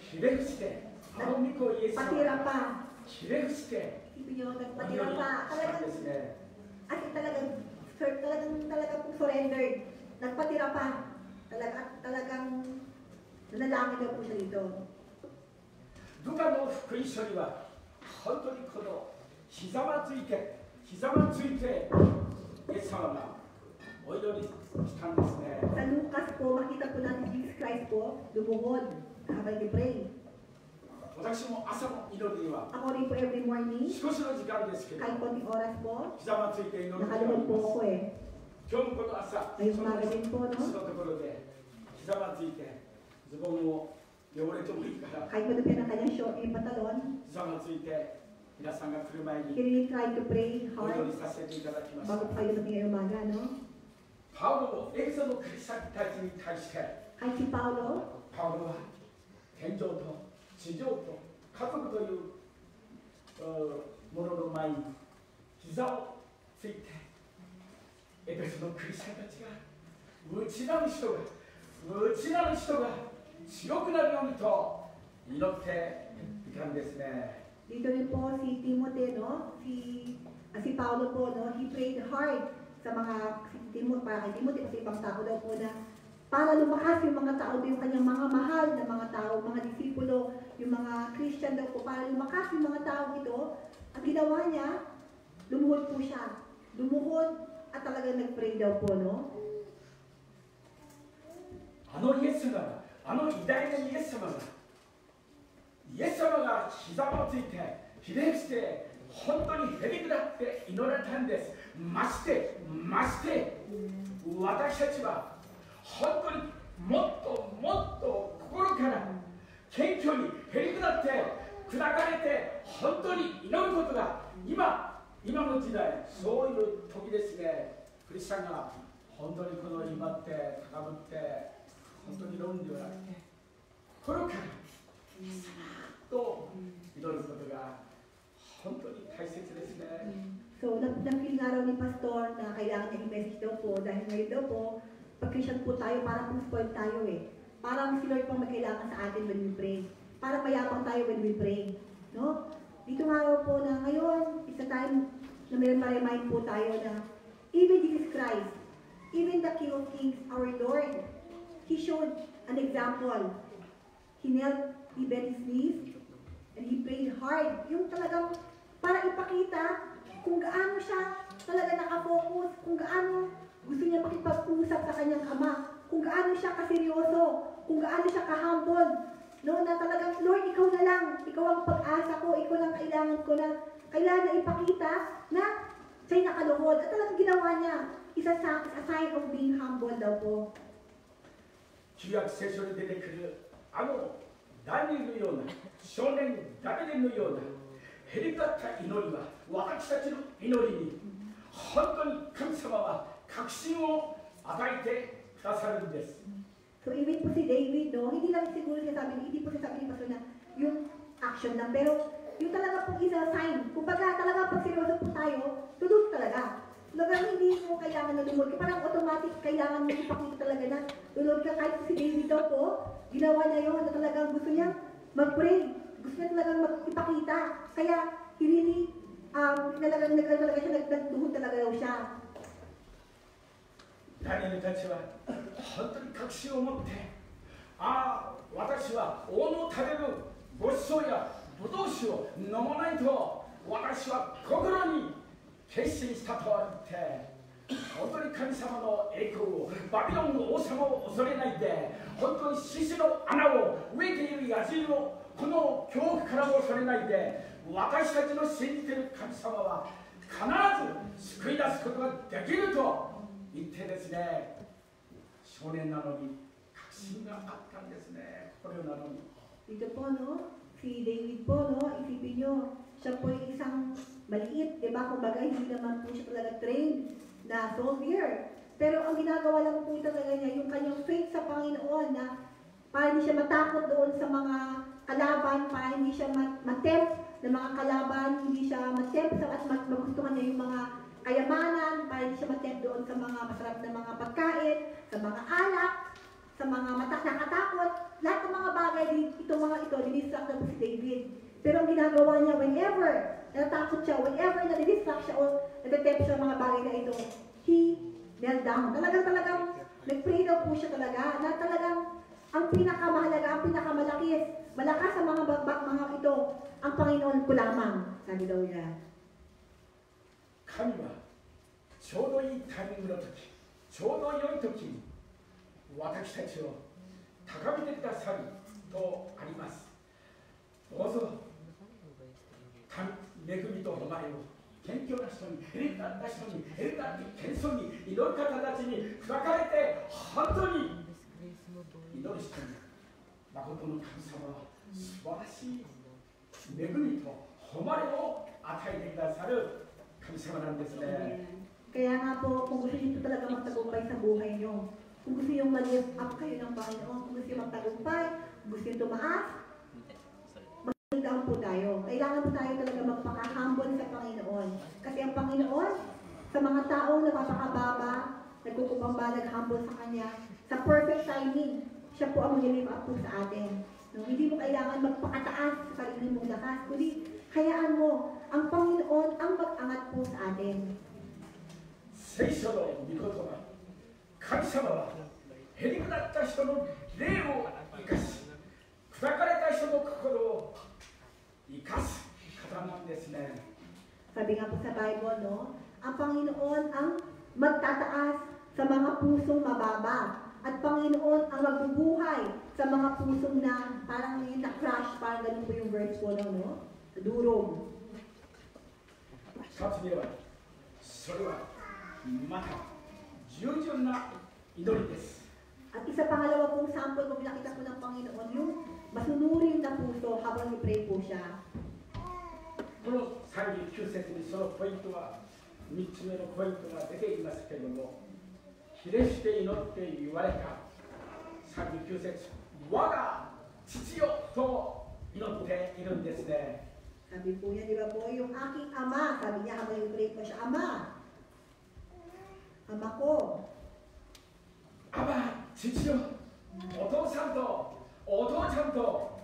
ひれ伏してあの御子イエス様 Patira pa. ひれ伏して Isipin nyo, お祈 nagpatira り pa. したんですね。 At talagang po surrendered. Nagpatira pa. Talagang nanalangin daw po siya dito. ルカの福音書には本当にこのひざまずいてイエス様がお祈りしたんですね。 Sa Lucas po, makita po natin Jesus Christ po, lumuhod habang nag-pray. 私も朝の祈りには Ako rin po every morning, 少しの時間ですけど kahit konting oras po, ひざまずいて祈る時があり nakaluhod po ます。 ako eh. 今日もこの朝、 Ngayong umaga din po, そ no? のところでひざまずいてズボンを汚れてもいいから Kahit madupin ang kanyang short yung pantalon, ひざまずいて皆さんが来る前 he に really tried to pray お祈 hard りさせていただきました。 bago kayo dumating ngayong umaga, no? パウロもエクソのクリスチャンたちに対して Kahit si Paulo, パウロは天上と地上と家族というものの前に膝をついてエペソのクリスチャンたちが内なる人が強くなるようにと祈っていたんですね。 dito rin po si Timothy, no? Si Paulo po, no? He prayed hard sa mga para kay Timothy kasi ibang tao daw po na para lumakas yung mga tao, yung kanyang mga mahal na mga tao, mga disipulo, yung mga Christian daw po, para lumakas yung mga tao ito, ang ginawa niya, lumuhod po siya. Lumuhod at talagang nag-pray daw po, no? あのイエス様が、あの偉大なイエス様がひざまずいて、ひれ伏して本当にへりくだって祈られたんです。まして私たちは本当にもっと心から謙虚にへりくだって砕かれて本当に祈ることが今の時代そういう時ですね。クリスチャンが本当にこの威張って高ぶって本当に祈るんではなくて心からと祈ることが本当に大切ですね。 So, napili nga raw ni Pastor na kailangan niya i-message daw po dahil ngayon daw po, pag Christian po tayo, parang spoiled tayo eh. Parang si Lord pang magkailangan sa atin when we pray. Parang mayabang tayo when we pray. No? Dito nga raw po na ngayon, it's a time na may ma-remind po tayo na even Jesus Christ, even the King of Kings, our Lord, He showed an example. He knelt, he bent his knees, and he prayed hard. Yung talagang para ipakita kung gaano siya talaga nakafocus, kung gaano gusto niya makipag-usap sa kanyang ama, kung gaano siya kaseryoso, kung gaano siya ka-humble, no, na talagang, Lord, ikaw na lang, ikaw ang pag-asa ko, ikaw lang kailangan ko na, kailangan na ipakita na siya'y nakaluhod. At talagang ginawa niya, isa sa sign of being humble daw po. 旧約聖書に出てくるあのダニエルのような少年ダビデのようなへりくだった祈りは私たちの祈りに本当に神様は確信を与えてくださるんです。 So even po si David, no, hindi lang siguro siya sabi, hindi po siya sabi ni Pastor na yung action lang, pero yung talaga pong isa sign. Kumbaga talaga pag seryoso po tayo, tulog talaga. Talagang hindi mo kailangan na lumod ka. Parang automatic kailangan mo ipakita talaga na tulog ka. Kahit si David daw po, ginawa niya yun na talagang gusto niya mag-pray. Gusto niya talagang ipakita. Kaya, hindi talagang nagkalaga siya, nagduhod talaga daw siya. ダニエルたちは本当に確信を持って、ああ、私は王の食べるごちそうやブドウ酒を飲まないと私は心に決心したと言って、本当に神様の栄光を、バビロンの王様を恐れないで、本当に獅子の穴を飢えている野獣をこの恐怖からも恐れないで、私たちの信じている神様は必ず救い出すことができると言ってですね、少年なのに確信があったんですね。これなのに。Dito po, no? Si David po, no? Isipin nyo, siya po yung isang maliit, di ba? Kumbaga, hindi naman po siya talaga trained na soldier. Pero ang ginagawa lang po talaga niya, yung kanyang faith sa Panginoon na para hindi siya matakot doon sa mga kalaban, para hindi siya matempt ng mga kalaban, hindi siya matempt at magustuhan niya yung mga kayamanan, para hindi siya matempt doon sa mga masarap na mga pagkain, sa mga alak, sa mga nakakatakot, lahat ng mga bagay, itong mga ito, dinistract na po si David. Pero ang ginagawa niya, whenever natatakot siya, whenever nadidistract siya o natatempt siya mga bagay na ito, he knelt down. Talagang nag-pray daw po siya talaga, na talagang ang pinakamahalaga, ang pinakamalakis, malakas sa mga ito, ang Panginoon ko lamang, sabi daw niya. 神はちょうどいいタイミングの時、ちょうど良い時に私たちを高めてくださるとあります。どうぞ恵みと誉れを謙虚な人に、へりくだった人に、へりくだって謙遜に祈る方たちに砕かれて、本当に祈る人に誠の神様は素晴らしい恵みと誉れを与えてくださる神様なんですね。 Kaya nga po, kung gusto niyo talaga magtagumpay sa buhay niyo, kung gusto niyo ma-lift up kayo ng Panginoon, kung gusto niyo magtagumpay, kung gusto niyo tumaas, mag-down po tayo. Kailangan po tayo talaga magpaka-humble sa Panginoon. Kasi ang Panginoon, sa mga tao na napakababa, nagkukumbaba, nag-humble sa Kanya, sa perfect timing, siya po ang mag-lift up po sa atin. No, hindi mo kailangan magpakataas sa sarili mong lakas, kundi hayaan mo ang Panginoon ang mag-angat po sa atin. 聖書の御言葉、神様はへりくだった人の霊を生かし、砕かれた人の心を生かす方なんですね。 Sabi nga po sa Bible, no, ang Panginoon ang magtataas sa mga pusong mababa. At Panginoon ang magbubuhay sa mga pusong na parang yung na-crash, parang ganun po yung verse po, no? Durog. 2つ目は、それはまた従順な祈りです。 At isa pangalawa pong sample kung pinakita po ng Panginoon, yung masunurin na puso habang i-pray po siya. この39節にそのポイントは、3つ目のポイントが出ていますけれども、ひれ伏して祈って言われた39節、我が父よと祈っているんですね。 Sabi po niya, di ba po, yung aking ama, sabi niya habang i-pray po siya, Ama, Ama ko. アバ父よ、お父さんとお父ちゃんと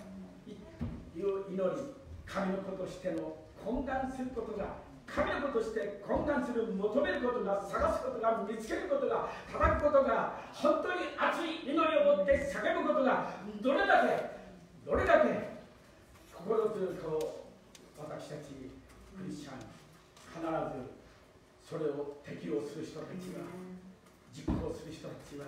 いう祈り、神の子としての懇願することが、神の子として懇願する、求めることが、探すことが、見つけることが、叩くことが、本当に熱い祈りを持って叫ぶことが、どれだけ心強く私たちクリスチャン、必ずそれを適用する人たちが、実行する人たちは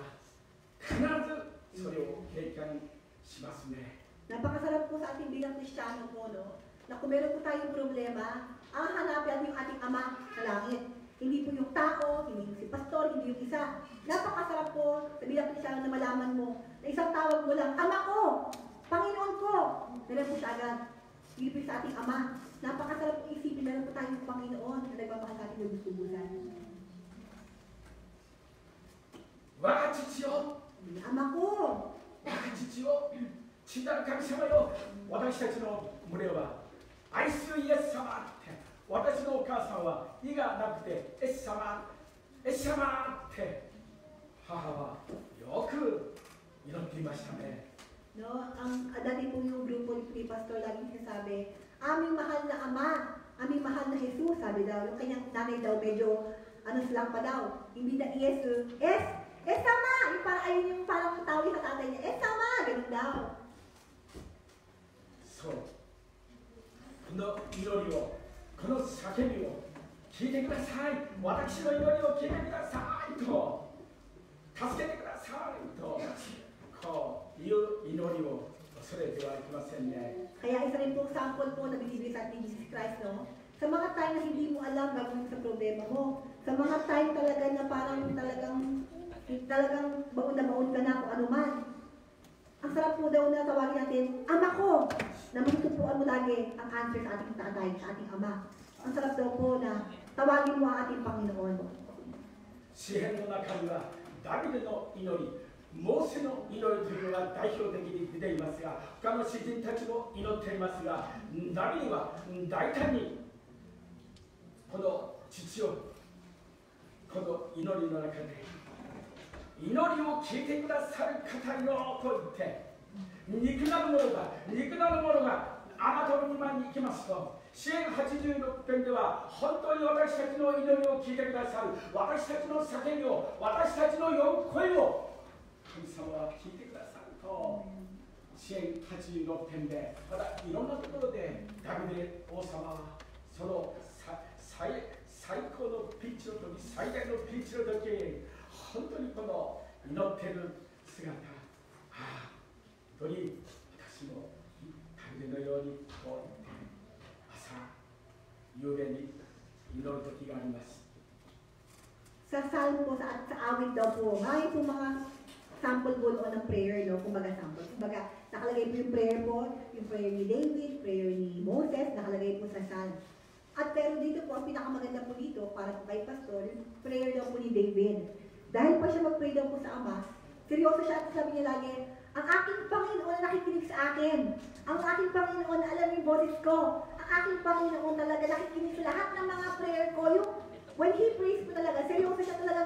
必ずそれを経験しますね。 Napakasarap po sa ating bilang Kristiyano po, no? Na kung meron po tayong problema, ang hanapin yung ating Ama sa langit. Hindi po yung tao, hindi yung si pastor, hindi yung isa. Napakasarap po sa bilang Kristiyano na malaman mo na isang tawag mo lang, Ama ko! Panginoon ko! Meron po siya agad. Hindi po sa ating Ama. Napakasarap po isipin, meron po tayong Panginoon na nagmamahal sa ating lubos-lubusan. 我が父よ、 Ama ko! 我が父よ、父なる神様よ、私たちの群れは愛するイエス様って、私のお母さんは「い」がなくて「エス様」「エス様」って母はよく祈っていましたね。No, dati po yung grupo ni Pastor laging sinasabi, aming mahal na Ama, aming mahal na Jesus, sabi daw, yung kanyang nanay daw medyo, silang pa daw, hindi na Yesu, Sama! Yung parang, ayun yung parang tawi sa tatay niya, Sama! Ganun daw. So, この祈りを、この叫びを聞いてください。私の祈りを聞いてくださいと、助けてくださいと、こういう祈りを恐れてはいけませんね。Kaya isa rin pong sample po na binibigay sa ating Jesus Christ, no? Sa mga time na hindi mo alam gagawin sa problema mo, sa mga time talaga na parang talagang baon na baon ka na kung ano man. Ang sarap po daw na tawagin natin, Ama ko, na magtutupuan mo lagi ang answer sa ating tatay, sa ating Ama. Ang sarap daw po na tawagin mo ang ating Panginoon. 詩篇の中にはダビデの祈り、モーセの祈りというのが代表的に出ていますが、他の詩人たちも祈っていますが、ダビデは大胆にこの父をこの祈りの中で祈りを聞いてくださる方よと言って、肉なるものがあなたの御前に行きますと、詩篇86編では本当に私たちの祈りを聞いてくださる、私たちの叫びを、私たちの呼ぶ声を神様は聞いてくださると、詩篇86編で、またいろんなところでダビデ王様はその最高のピンチの時、最大のピンチの時、本当にこの祈っている姿、本当に私もダビデのようにこう言って朝夕べに祈る時があります。Sa Psalm po, sa awit daw po, may po mga sample po ng prayer, no? Kumbaga sample. Kumbaga, nakalagay po yung prayer ni David, prayer ni Moses, nakalagay po sa Psalm. At pero dito po, ang pinakamaganda po dito, para po kay Pastor, yung prayer daw po ni David. Dahil pa siya mag-pray daw po sa Ama, seryoso siya at sabi niya lagi, ang aking Panginoon nakikinig sa akin. Ang aking Panginoon na alam yung boses ko. Ang aking Panginoon talaga nakikinig sa lahat ng mga prayer ko. Yung, when he prays po talaga, seryoso siya talaga,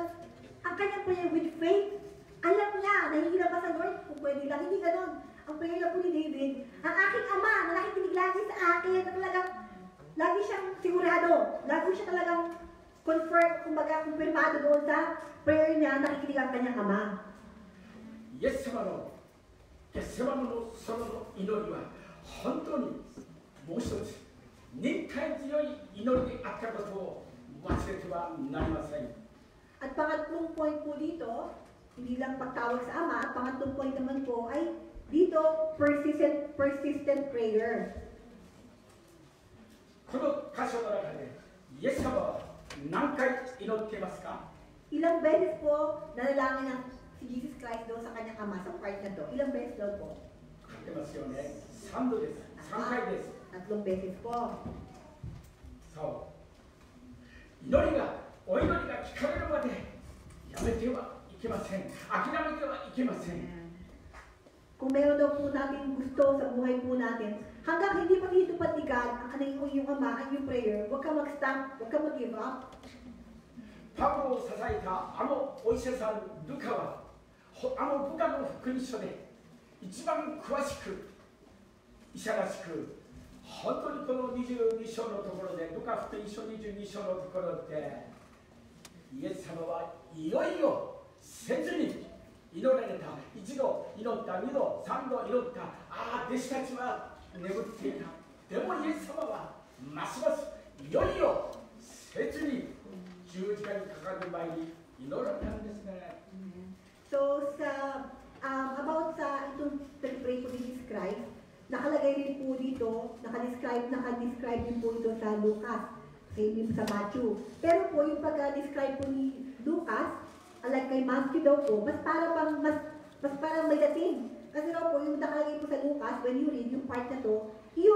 ang kanyang prayer with faith, alam niya, nahihila ba sa Lord? Kung pwede lang, hindi ganon. Ang prayer lang po ni David, ang aking Ama na nakikinig lagi sa akin, na talagang, lagi siyang sigurado, lagi siya talagang kumpirmado doon sa prayer niya, nakikinig ang kanyang Ama. イエス様のその祈りは本当にもう一つ忍耐強い祈りであったことを忘れてはなりません。 At pangatlong point po dito, hindi lang pagtawag sa Ama, at pangatlong point naman po ay dito, persistent prayer. この箇所の中でイエス様は何回祈っていますか？ Ilang beses po nanalangin ng si Jesus Christ daw sa kanyang Ama sa part na to. Ilang beses daw po? 書いてますよね。3度です。3回です。 Tatlong beses po. そう祈りがお祈りが聞かれるまでやめてはいけません。諦めてはいけません。 Kung meron daw po natin gusto sa buhay po natin, hanggang hindi pa dito patigan ang yung Ama, ang yung prayer, huwag ka mag-stop, huwag ka mag-give up. パウロを支えたあのお医者さんルカはあの部下の福音書で一番詳しく医者らしく本当にこの22章のところでルカ福音書22章のところでイエス様はいよいよせずに祈られた。一度祈った、二度、三度祈った。ああ、弟子たちは眠っていた。でもイエス様はますますいよいよせずに十字架にかかる前に祈られたんですね。 So, about sa itong pray po ni Jesus Christ, nakalagay rin po dito, nakadescribe din po ito sa Lucas, same sa Matthew. Pero po, yung pag-describe po ni Lucas, alike kay Matthew daw po, mas parang may dating. Kasi daw po, yung nakalagay po sa Lucas, when you read yung part na to, iyo,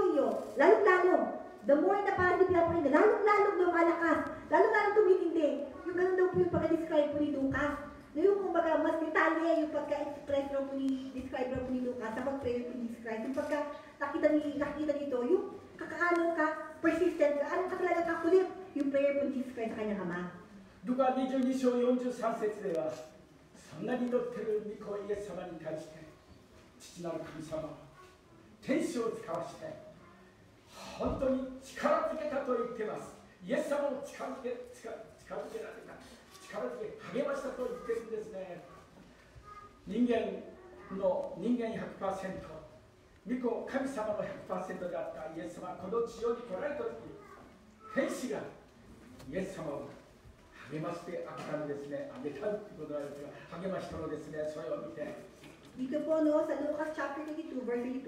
lalong-lalo. The more na parang di pinapakin na, lalong-lalong lumalakas, lalong-lalong tumitindi. Yung ganun daw po yung pag-describe po ni Lucas. Yung kumbaga, mas detalye yung pagka-express daw po ni, describe daw po ni Lucas sa pag-prayer po ni Jesus Christ. Yung pagka nakita nito, yung Kakaano ka, persistent ka, ano ka talaga kakulit yung prayer po ni Jesus Christ sa kanyang ama. ルカ22章43節では、そんなに祈ってる御子イエス様に対して、父なる神様は天使を使わして本当に力づけたと言ってます。イエス様を力づけられた、力づけ励ましたと言ってるんですね。人間 100%、御子神様の 100% であったイエス様はこの地上に来られた時、天使がイエス様を励ましてあげたんですね。あげたということなんですが、励ましたのですね。それを見て。Dito po no, sa Lucas chapter 22, verse 22,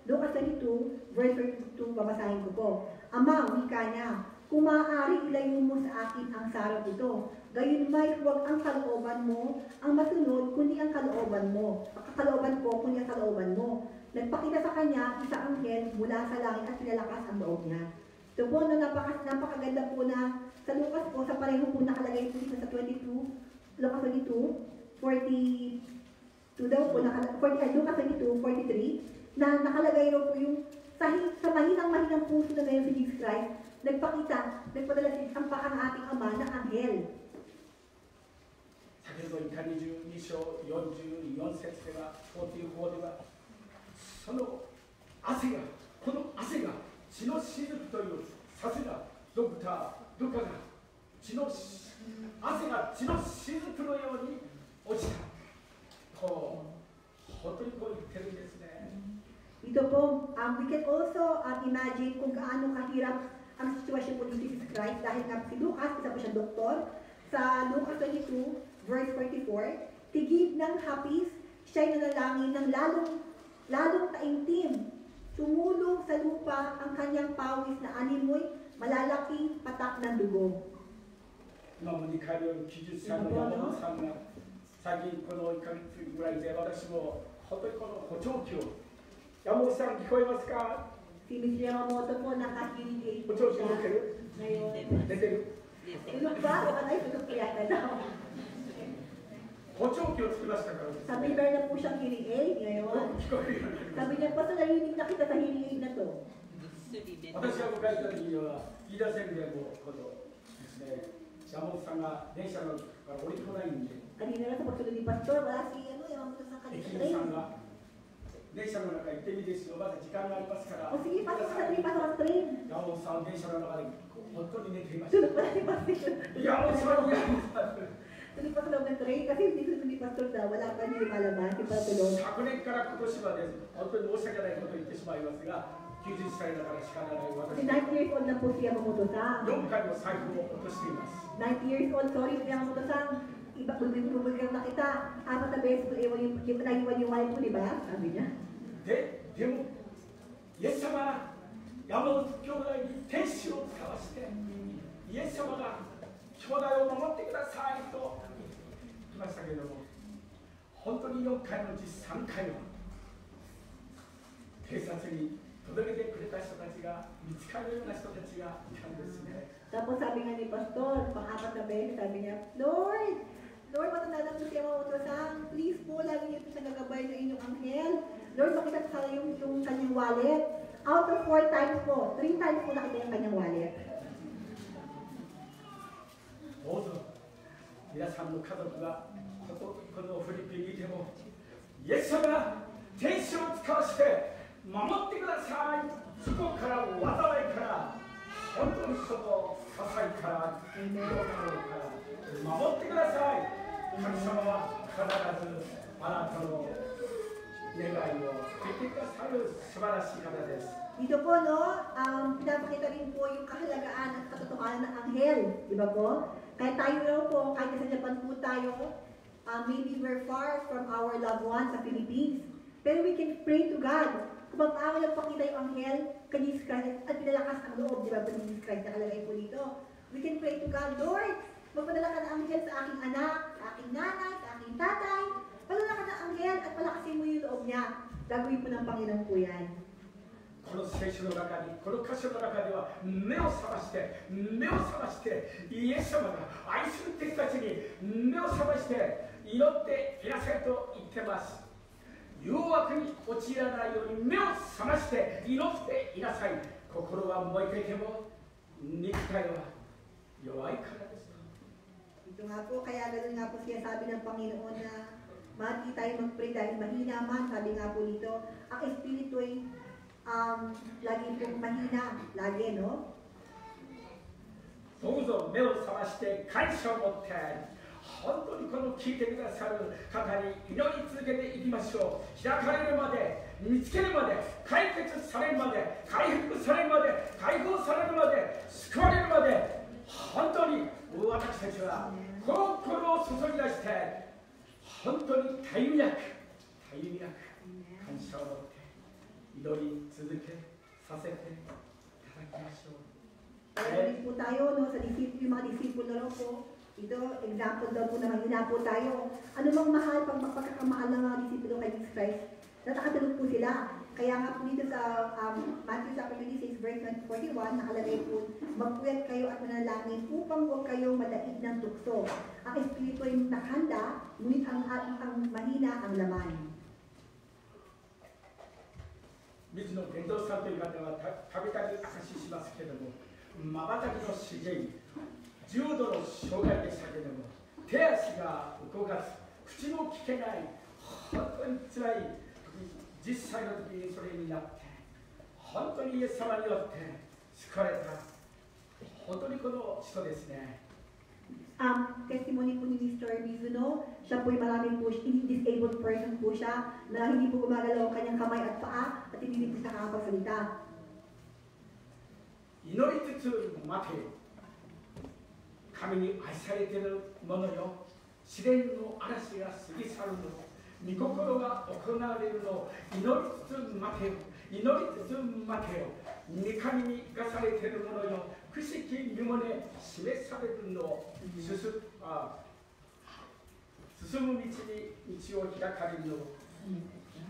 Lucas 22, verse 32, babasahin ko po. Ama, wika niya, kung maaari ilayo mo sa akin ang sarap ito, gayon may huwag ang kalooban mo, ang masunod, kundi ang kalooban mo. Kalooban ko, kundi ang kalooban mo. Nagpakita sa kanya isang anghel mula sa langit at pinalakas ang loob niya. Ito po, no, napakaganda po na sa Lucas po, sa pareho po nakalagay po dito sa 22, Lucas 22, 42 daw po, Lucas 22, 43, na nakalagay raw po yung sa mahinang puso na ngayon si Jesus Christ, nagpadala ang ating ama ng anghel. 先ほど言った22章44節では、44では、その汗が、この汗が血の雫という、さすがドクター、ルカが汗が血の雫のように落ちた。本当にこう言ってるんですね。 Ito po, we can also imagine kung gaano kahirap ang sitwasyon po ni Jesus Christ dahil nga si Lucas, isa po siyang doktor, sa Lucas 22, verse 44, tigib ng hapis, siya'y nanalangin ng lalong taimtim. Sumulong sa lupa ang kanyang pawis na animoy, malalaking patak ng dugo. 今も2回の記述さんの山本さんが最近この1ヶ月ぐらいで私も本当にこの補聴器を山本さん聞こえますか？ Si Miss Yamamoto po nakakinig 補聴器持ってる？ ngayon. 出てる？ Tulog ba? O ano yung tulog kaya na daw? 補聴器をつけましたからです、ね。 Sabi meron na po siyang hearing aid ngayon. 聞こえるようになりま Sabi niya, basta narinig na kita sa hearing aid na to. す。私が迎えた時には飯田宣言のことですね。山本さんが電車のから降りてこないんで。 Kanina na sa pagsunod ni Pastor, wala si Yamamoto sa 駅 kanina 員さ train. んが電車の中行ってみですよ。まだ時間がありますから。 O sige, pasok sa train, pasok sa train. 山本さん電車の中で本当に寝ていまし Tulog pala si Pastor. た。山本さんいや Tulog pa sa loob ng train kasi hindi sunod ni Pastor daw, wala pa niya lumalabas, hindi pa tulog. 昨年から今年まで本当に申し訳ないことを言ってしまいますが、90歳だから仕方ない Kasi 私 90 years old na po si Yamamoto-san. 4回も財布を落としています。 90 years old, sorry si Yamamoto-san. Iba, bumibulgar na kita. Apat na beses ko iwan yung naiwan yung wife ko, di ba? Sabi niya. でも、イエス様は山本兄弟に天使を使わして、イエス様が兄弟を守ってくださいと言いましたけれども、本当に4回のうち3回は警察に届けてくれた人たちが、見つかるような人たちがいたんですね。 Tapos sabi nga ni Pastor, pang-apat na beses, sabi niya, Lord, matanda lang po si Yamamoto-san. Please po, lagi niyo po siya gagabay ng inyong anghel. Lord, makita ko sana yung kanyang wallet. Out of 4 times po, 3 times po nakita yung kanyang wallet. どうぞ皆さんの家族がこのフリッピンにいても、イエス様が天使を使わして守ってください。そこから災いから、本当にその火災から、病気から守ってください。神様は必ずあなたの願いを聞いてくださる素晴らしい方です。 Dito po, no, pinapakita rin po yung kahalagaan at katotohanan ng anghel. Di ba po? Kahit tayo raw po, kahit sa Japan po tayo, maybe we're far from our loved ones sa Philippines. Pero we can pray to God. Kung paano nagpakita yung anghel kay Jesus Christ at pinalakas ang loob, di ba po ni Jesus Christ nakalagay po dito. We can pray to God, Lord, magpadala ka ng anghel sa aking anak, sa aking nanay, sa aking tatay. Padala ka ng anghel at palakasin mo yung loob niya. Gagawin po ng Panginoon po yan. この聖書の中に、この箇所の中では目を覚まして、目を覚まして、イエス様が愛する弟子たちに目を覚まして祈っていなさいと言ってます。誘惑に陥らないように目を覚まして祈っていなさい。心はもう一回でも肉体は弱いからです。 Ito nga po, kaya ganoon nga po siya sabi ng Panginoon na mati tayo mag-pray dahil mahina man, sabi nga po dito, ang espiritu ay lagi pong mahina, lagi, no? どうぞ目を覚まして感謝を持って本当にこの聞いてくださる方に祈り続けていきましょう。開かれるまで、見つけるまで、解決されるまで、回復されるまで、解放されるまで、救われるまで、本当に私たちは心を注ぎ出して本当にたゆみなく感謝を持って祈り続けさせていただきましょう。 Kaya po tayo, no, sa yung mga disipulo raw po, ito, example daw po na mahina po tayo. Ano mang mahal, pagkakamahal ng mga disipulo kay Jesus Christ, natakatulog po sila. Kaya nga po dito sa Matthew chapter 26 verse 41, nakalagay po, magpuyat kayo at manalangin upang huwag kayong madaig ng tukso. Ang espiritu ay nakahanda, ngunit ang mahina ang laman. 水野伝道さんという方はたびたび証ししますけれども、瞬きの自然、重度の障害でしたけれども、手足が動かず、口も聞けない、本当につらい時、10歳の時にそれになって、本当にイエス様によって救われた、本当にこの人ですね。 Testimony po ni Mr. Mizuno, siya po ay maraming po, disabled person po siya, na hindi po gumagalaw ang kanyang kamay at paa, at hindi po siya nakakapagsalita. 祈りつつ待てよ。神に愛されているものよ。試練の嵐が過ぎ去るの。御心が行われるの。祈りつつ待てよ。祈りつつ待てよ。御神に生かされているものよ。くしき身もね、示されるの。進む道に道を開かれるの。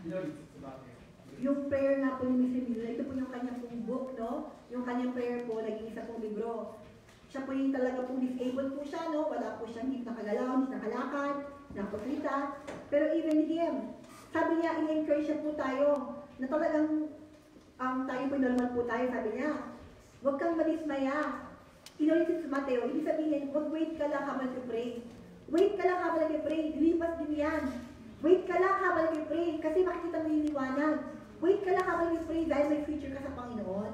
祈りつつ待てよ。 Yung prayer nga po ni Mr. Mizuno, ito po yung kanyang pong book, no? Yung kanyang prayer po, naging isa pong libro. Siya po yung talaga pong disabled po siya, no? Wala po siyang hindi nakagalaw, hindi nakalakad, nakapaglita. Pero even him, sabi niya, in-encourage siya po tayo, na talagang tayo po normal po tayo, sabi niya, huwag kang madismaya. Inulit sa Mateo, ibig sabihin, huwag wait ka lang habang nag-pray. Wait ka lang habang nag-pray, dilipas din yan. Wait ka lang habang nag-pray, kasi makikita mo yung liwanag. Wait ka lang habang nag-pray dahil may future ka sa Panginoon.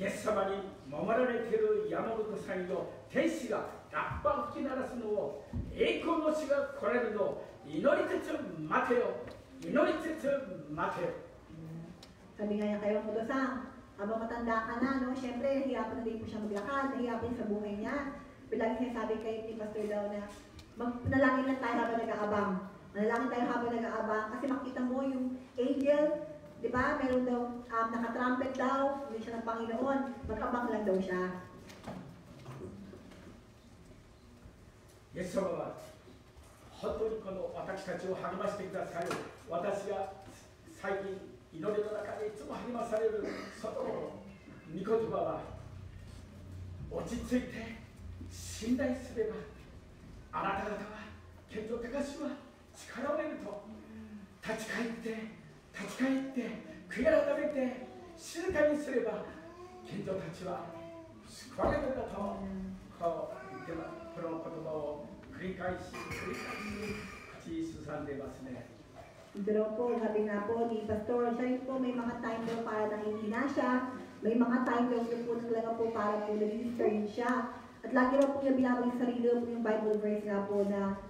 イエス様に守られている山本さんよ、天使がラッパを吹き鳴らすのを、栄光の主が来られるのを祈りつつ待てよ。祈りつつ待てよ。Sabi nga niya kayo, Mudo-san, habang matanda ka na, no? Siyempre, nahihirapan na din po siya maglakad, nahihirapan sa buhay niya. Bilagi sinasabi kay ni Pastor daw na, manalangin lang tayo habang nag-aabang. Manalangin tayo habang nag-aabang kasi makita mo yung angel, di ba? Meron daw, naka-trumpet daw, hindi siya ng Panginoon, mag-abang lang daw siya. イエス様は本当にこの私たちを励ましてくださる。私が最近祈りの中でいつも励まされるその御言葉は、落ち着いて信頼すればあなた方は健常高しは力を得ると、立ち返って悔い改めて静かにすれば健常たちは救われるんだと、この言葉を繰り返し口ずさんでますね。 Ito raw po, sabi nga po ni Pastor, siya rin po may mga time daw para nangihina siya, may mga time daw po talaga po para po nag-discourage siya. At lagi raw po niya binabalik sa sarili po yung Bible verse nga po na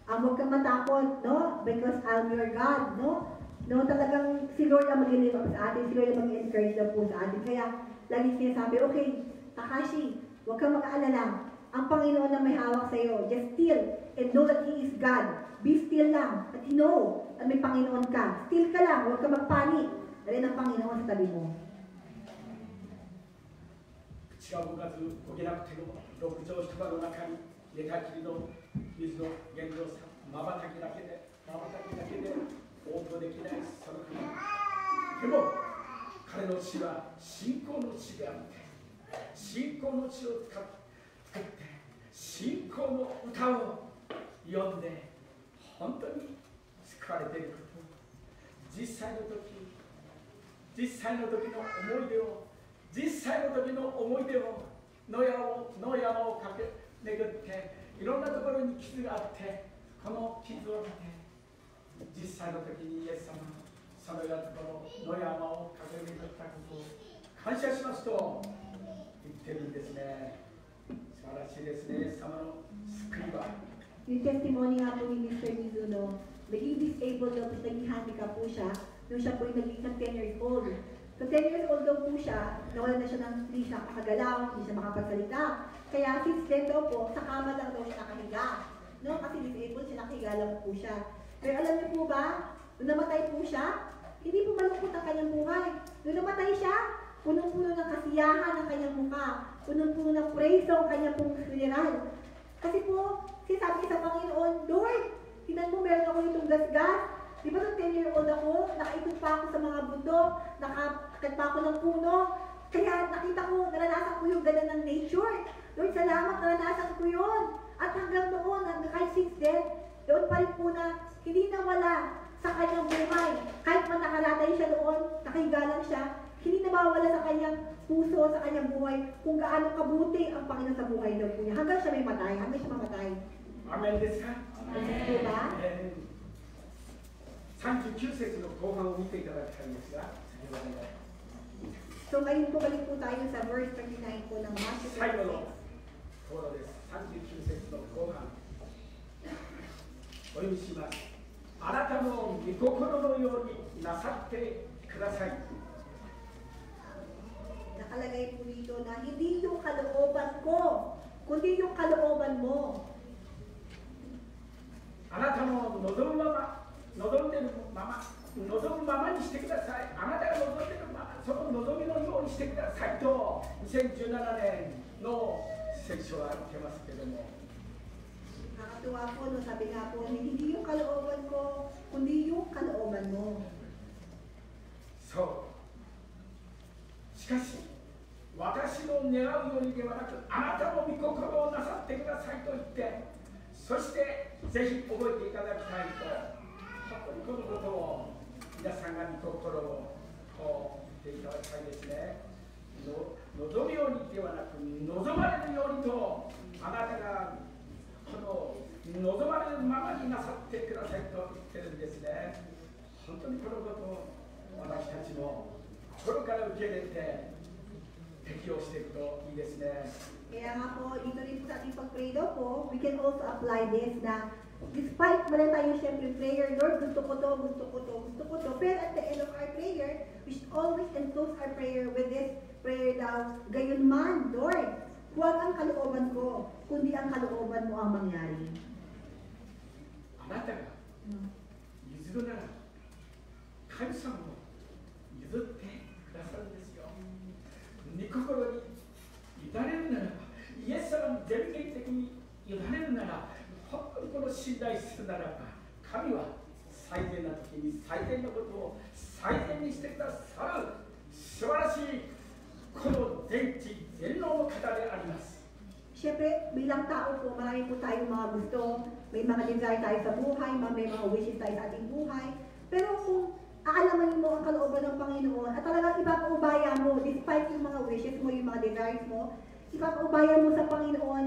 huwag kang matakot, no? Because I'm your God, no? No, talagang si Lord ang mag-i-live sa atin, si Lord ang mag-i-encourage daw po sa atin. Kaya lagi sinasabi, okay, Takashi, huwag kang mag-aalala. Ang Panginoon na may hawak sa iyo. Just still and know that He is God. Be still lang at know at may Panginoon ka. Still ka lang, huwag ka magpanik. Dahil ang Panginoon sa tabi mo. 口が動かず動けなくても六畳一間の中に寝たきりの水の源流さ、瞬きだけで応答できないその国。でも彼の血は信仰の血であって、信仰の血を使って信仰の歌を読んで本当に救われていること。10歳の時実際の時の思い出を、実際の時の思い出を野山を駆け巡っていろんなところに傷があって、この傷を見て実際の時にイエス様のそのようなところ野山を駆け巡ったことを感謝しますと言ってるんですね。素晴らしいですね。イエス様の救いは。Yung testimony nga po ni Mr. Mizuno, naging disabled daw, tapos naging handicap po siya nung siya po yung naging 10 years old. So 10 years old daw po siya, nawalan na siya ng hindi siya makagalaw, hindi siya makapagsalita. Kaya since then daw po, sa kama lang daw siya nakahiga. No? Kasi disabled siya, nakahiga lang po siya. Pero alam niyo po ba, nung namatay po siya, hindi po malungkot ang kanyang buhay. Nung namatay siya, punong-puno ng kasiyahan ang kanyang mukha, punong-puno ng praise ang kanyang pong funeral. Kasi po, sinasabi sa Panginoon, Lord, tinan mo meron ako itong gasgas. Di ba nung 10-year-old ako, nakaikot pa ako sa mga bundok, nakakit pa ako ng puno. Kaya nakita ko, naranasan ko yung ganda ng nature. Lord, salamat, naranasan ko yun. At hanggang noon, kahit since then, doon pa rin po na hindi nawala sa kanyang buhay. Kahit man nakalatay siya doon, nakahiga lang siya, hindi nawawala sa kanyang puso, sa kanyang buhay, kung gaano kabuti ang Panginoon sa buhay daw po niya. Hanggang siya may matay, hanggang siya mamatay. Amen ですか? Amen po ba? 39節の後半を見ていただきたいんですが、So ngayon po balik po tayo sa verse 39 po ng Matthew 最後のところです。39節の後半。お読みします。あなたの御心のようになさってください。Nakalagay po dito na hindi yung kalooban ko, kundi yung kalooban mo. あなたの望むままにしてください。あなたが望んでいるまま、その望みのようにしてくださいと2017年の聖書は言ってますけども。Nakakatuwa po, no, sabi nga po, hindi yung kalooban ko, kundi yung kalooban mo. そう。しかし、私の願うようにではなく、あなたの御心をなさってくださいと言って、そしてぜひ覚えていただきたいと、本当にこのことを皆さんが御心を言っていただきたいですね。望むようにではなく、望まれるようにと、あなたがこの望まれるままになさってくださいと言ってるんですね。本当にこのことを私たちも心から受け入れて適用していくといいですね。Kaya nga po, dito rin po sa ating pag-pray daw po, we can also apply this na despite wala tayo siyempre prayer, Lord, gusto ko to, pero at the end of our prayer, we should always enclose our prayer with this prayer daw, gayon man, Lord, huwag ang kalooban ko, kundi ang kalooban mo ang mangyari. あなたが譲るなら、神様も譲ってくださるんですよ。御心に委ねるならば、イエス様に全面的に委ねるなら、本当にこの信頼するならば、神は最善な時に最善のことを最善にしてくださる素晴らしいこの全知全能の方であります。Siyempre, bilang tao po, marami po tayong mga gusto, may mga desire tayo sa buhay, may mga wishes tayo sa ating buhay. Pero kung aalaman mo ang kalooban ng Panginoon at talagang ipapaubaya mo, despite yung mga wishes mo, yung mga desires mo, ipapaubaya mo sa Panginoon.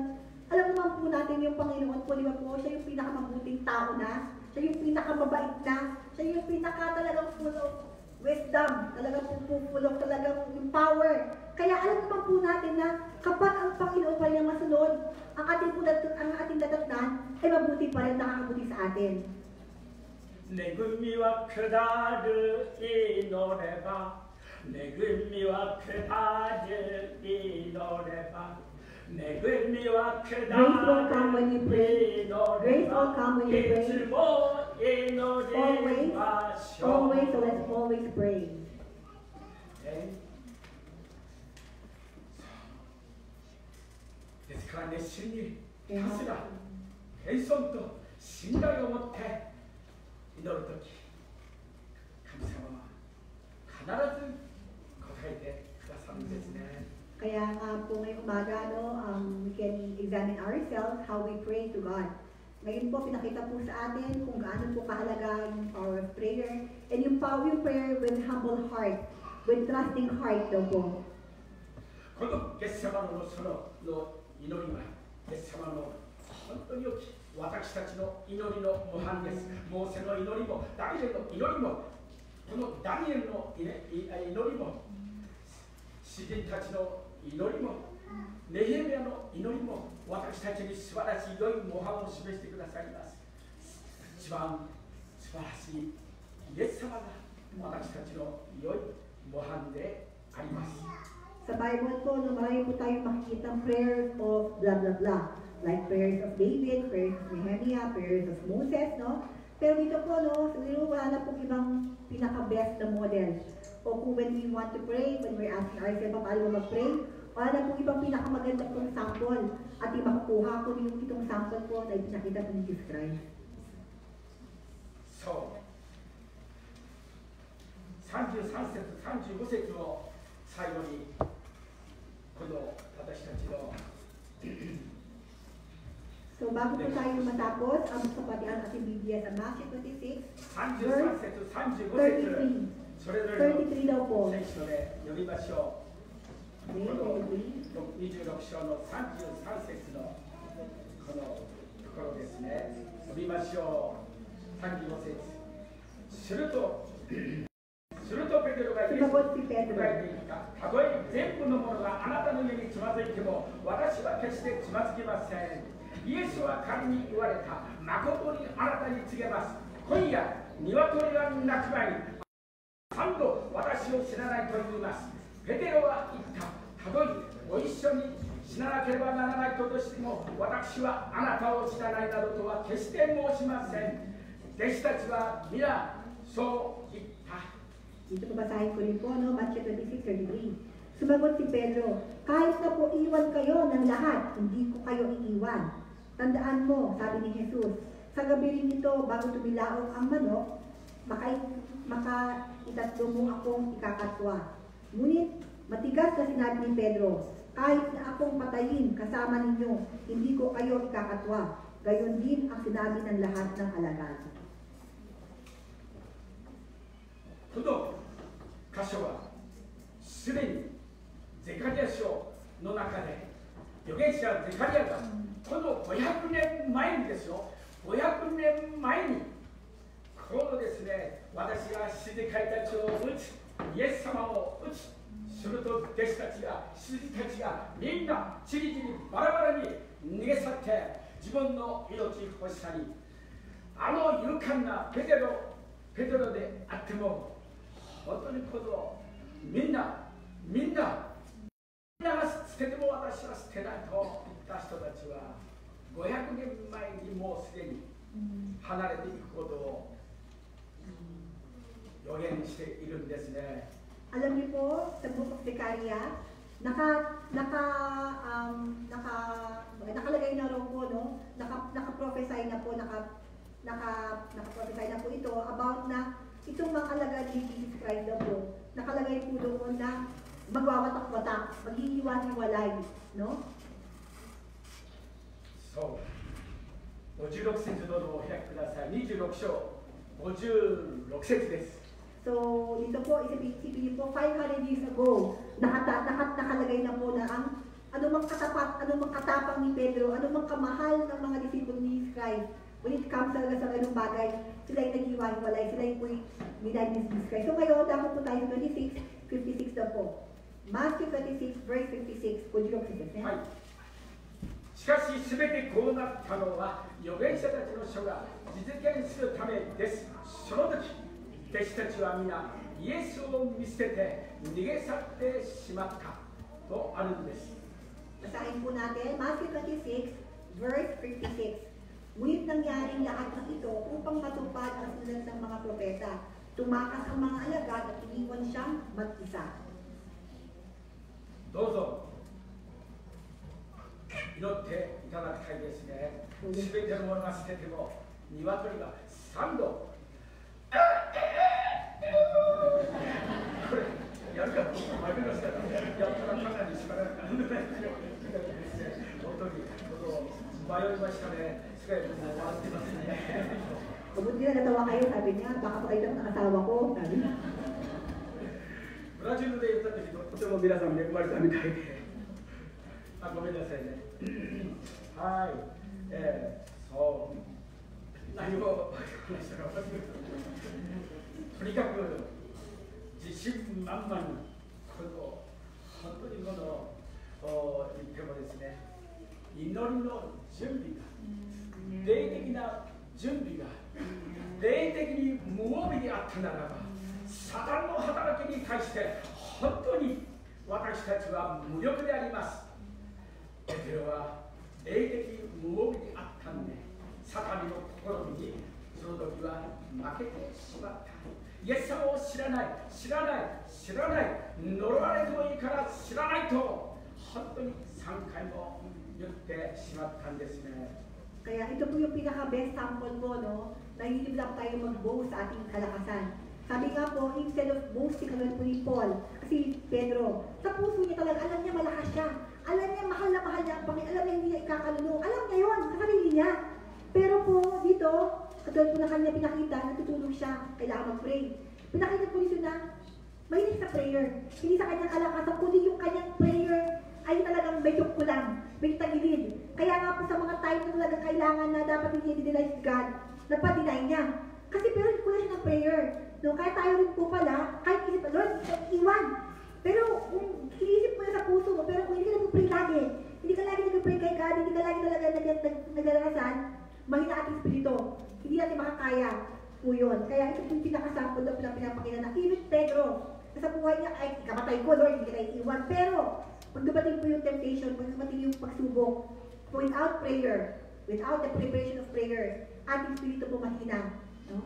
Alam naman po natin yung Panginoon po, di ba po, siya yung pinakamabuting tao na, siya yung pinakamabait na, siya yung talagang full of wisdom, talagang full of talagang yung power. Kaya alam naman po natin na kapag ang Panginoon pa rin ang masunod, ang ating datatnan ay mabuti pa rin, nakakabuti sa atin. 내 금미와 그다를 이 노래가 내 금미와 그다를 이 노래가 내 금미와 그다를 이 노래가 빛을 이 노래가 Always, so let's always pray.ですから熱心にひたすら謙遜と信頼を持って祈るとき、神様は必ず答えてくださるんですね。Kaya po ngayong umaga, we can examine ourselves how we pray to God. Ngayon po, pinakita po sa atin kung gaano po kahalaga yung power of prayer and yung power of prayer with humble heart. with trusting heart daw po. このゲッセマノのその祈りは、ゲッセマノの本当に大きい私たちの祈りの模範です。モーセの祈りも、ダニエルの祈りも、このダニエルの祈りも、詩人たちの祈りも、ネヘミヤの祈りも、私たちに素晴らしい良い模範を示してくださいます。一番素晴らしいイエス様が私たちの良い模範であります。Sa Bible po, no, marami po tayong makikita prayers of blah blah blah. Like prayers of David, prayers of Nehemiah, prayers of Moses, no? Pero dito po, no, siguro wala na pong ibang pinaka-best na model. O kung when we want to pray, when we're asking ourselves paano mag-pray, wala na pong ibang pinakamaganda pong sample. At yung makukuha ko yung itong sample po na ipinakita po ni Jesus Christ. So, 33節、35節を最後にこの私たちの So bago po tayo matapos ang sapatian at Biblia sa Matthew 26, 33節、35節 33. それぞれの 33daw po. 聖書で読みましょう。こ Okay, の 33. 26章の33節のこのところですね。読みましょう。35節。するとペテロがイエスに答えていった。たとえ全部のものがあなたの家につまずいても、私は決してつまずきません。イエスは彼に言われた。誠にあなたに告げます。今夜、鶏が鳴く前に3度私を死なないと言います。ペテロは言った。たとえご一緒に死ななければならないとしても、私はあなたを死なないなどとは決して申しません。弟子たちは皆そう言った。Dito po basahin ko rin po, no? Matthew 26:33. Sumagot si Pedro, kahit na po iwan kayo ng lahat, hindi ko kayo iiwan. Tandaan mo, sabi ni Jesus, sa gabi rin ito, bago tumilaok ang manok, itatlo mo akong ikakatwa. Ngunit, matigas na sinabi ni Pedro, kahit na akong patayin kasama ninyo, hindi ko kayo ikakatwa. Gayon din ang sinabi ng lahat ng alagad. この箇所はすでにゼカリア書の中で預言者ゼカリアがこの500年前にですよ、500年前にこのですね、私が羊飼いたちを撃ち、イエス様を撃ち、すると弟子たちが、羊たちがみんなちりちりバラバラに逃げ去って自分の命欲しさに、あの勇敢なペテロであっても、本当にこのみんなが捨てても私は捨てないと言った人たちは500年前にもうすでに離れていくことを予言しているんですね。Alam niyo po, sa Book of Zechariah, nakalagay na raw po, no? Naka-prophesy na po, naka-prophesy na po ito about na itong mga alagad ni Jesus Christ daw po, nakalagay po doon na magwawatak-watak, maghihiwa-hiwalay, no? So, 56節どうぞお開きください。26章56節です。So, dito po, isipin niyo po, 500 years ago, nakalagay na po na ang anumang katapang ni Pedro, anumang kamahal ng mga disipulo ni Jesus Christ, when it comes talaga sa ganung bagay, sila yung naghiwa-hiwalay, sila yung minay ni Jesus Christ. So ngayon, dapat po tayo sa 56 na po. Matthew 26, verse 56. Would you look at this? はい。しかし、すべてこうなったのは、預言者たちの書が実現するためです。その時、弟子たちは皆、イエスを見捨てて逃げ去ってしまったとあるんです。Basahin po natin, Matthew 26, verse 56. Ngunit nangyaring lahat ng ito upang matupad ang sulat ng mga propeta. Tumakas ang mga alagad at iniwan siyang mag-isa. どうぞ祈っていただきたいですね。すべてのものが捨てても、鶏が3度。これ、やるかも、負けましたら、やったらかなりしばらく本当に、迷いましたね。Mabuti na natawa kayo, sabi niya, baka po kayo ng asawa ko, sabi niya. ブラジルでやった時とても皆さん恵まれたみたいで、ごめんなさいね。はい、そう、何を話したか忘れた。とにかく自信満々に、本当にこの言ってもですね、祈りの準備が、霊的な準備が、霊的に無防備であったならば、サタンの働きに対して本当に私たちは無力であります。ペテロは霊的無防備であったんで、サタンの試みにその時は負けてしまった。イエス様を知らない、呪われてもいいから知らないと本当に3回も言ってしまったんですね。Kaya ito po yung pinaka-best sample po, no? Nahihilig lang tayo mag-boast sa ating kalakasan. Sabi nga po, instead of boasting, ano po ni Paul, kasi Pedro, sa puso niya talaga, alam niya malakas siya. Alam niya mahal na ang Panginoon. Alam niya hindi niya ikakalulong. Alam niya yun, sa sarili niya. Pero po, dito, katulad po na kanya pinakita, natutulog siya, kailangan mag-pray. Pinakita po dito na, mahilig sa prayer. Hindi sa kanyang kalakasan, kundi yung kanyang prayer ay talagang medyo kulang, medyo tagilid. Kaya nga po sa mga time na talagang kailangan na dapat hindi i-deny si God, napadinay niya. Kasi pero kulang siya ng prayer. No, kaya tayo rin po pala, kahit isip, Lord, iwan. Pero kung iisip mo na sa puso mo, pero kung hindi ka nag-pray lagi, hindi ka lagi nag-pray kay God, hindi ka lagi talaga nag-alarasan, mahina ating spirito. Hindi natin makakaya po yun. Kaya ito yung pinakasample na pinapakita na even Pedro, sa buhay niya, ay ikamatay ko, Lord, hindi ka na iiwan. Pero, pag dumating po yung temptation, pag dumating yung pagsubok, without prayer, without the preparation of prayer, ating spirito po mahina. No?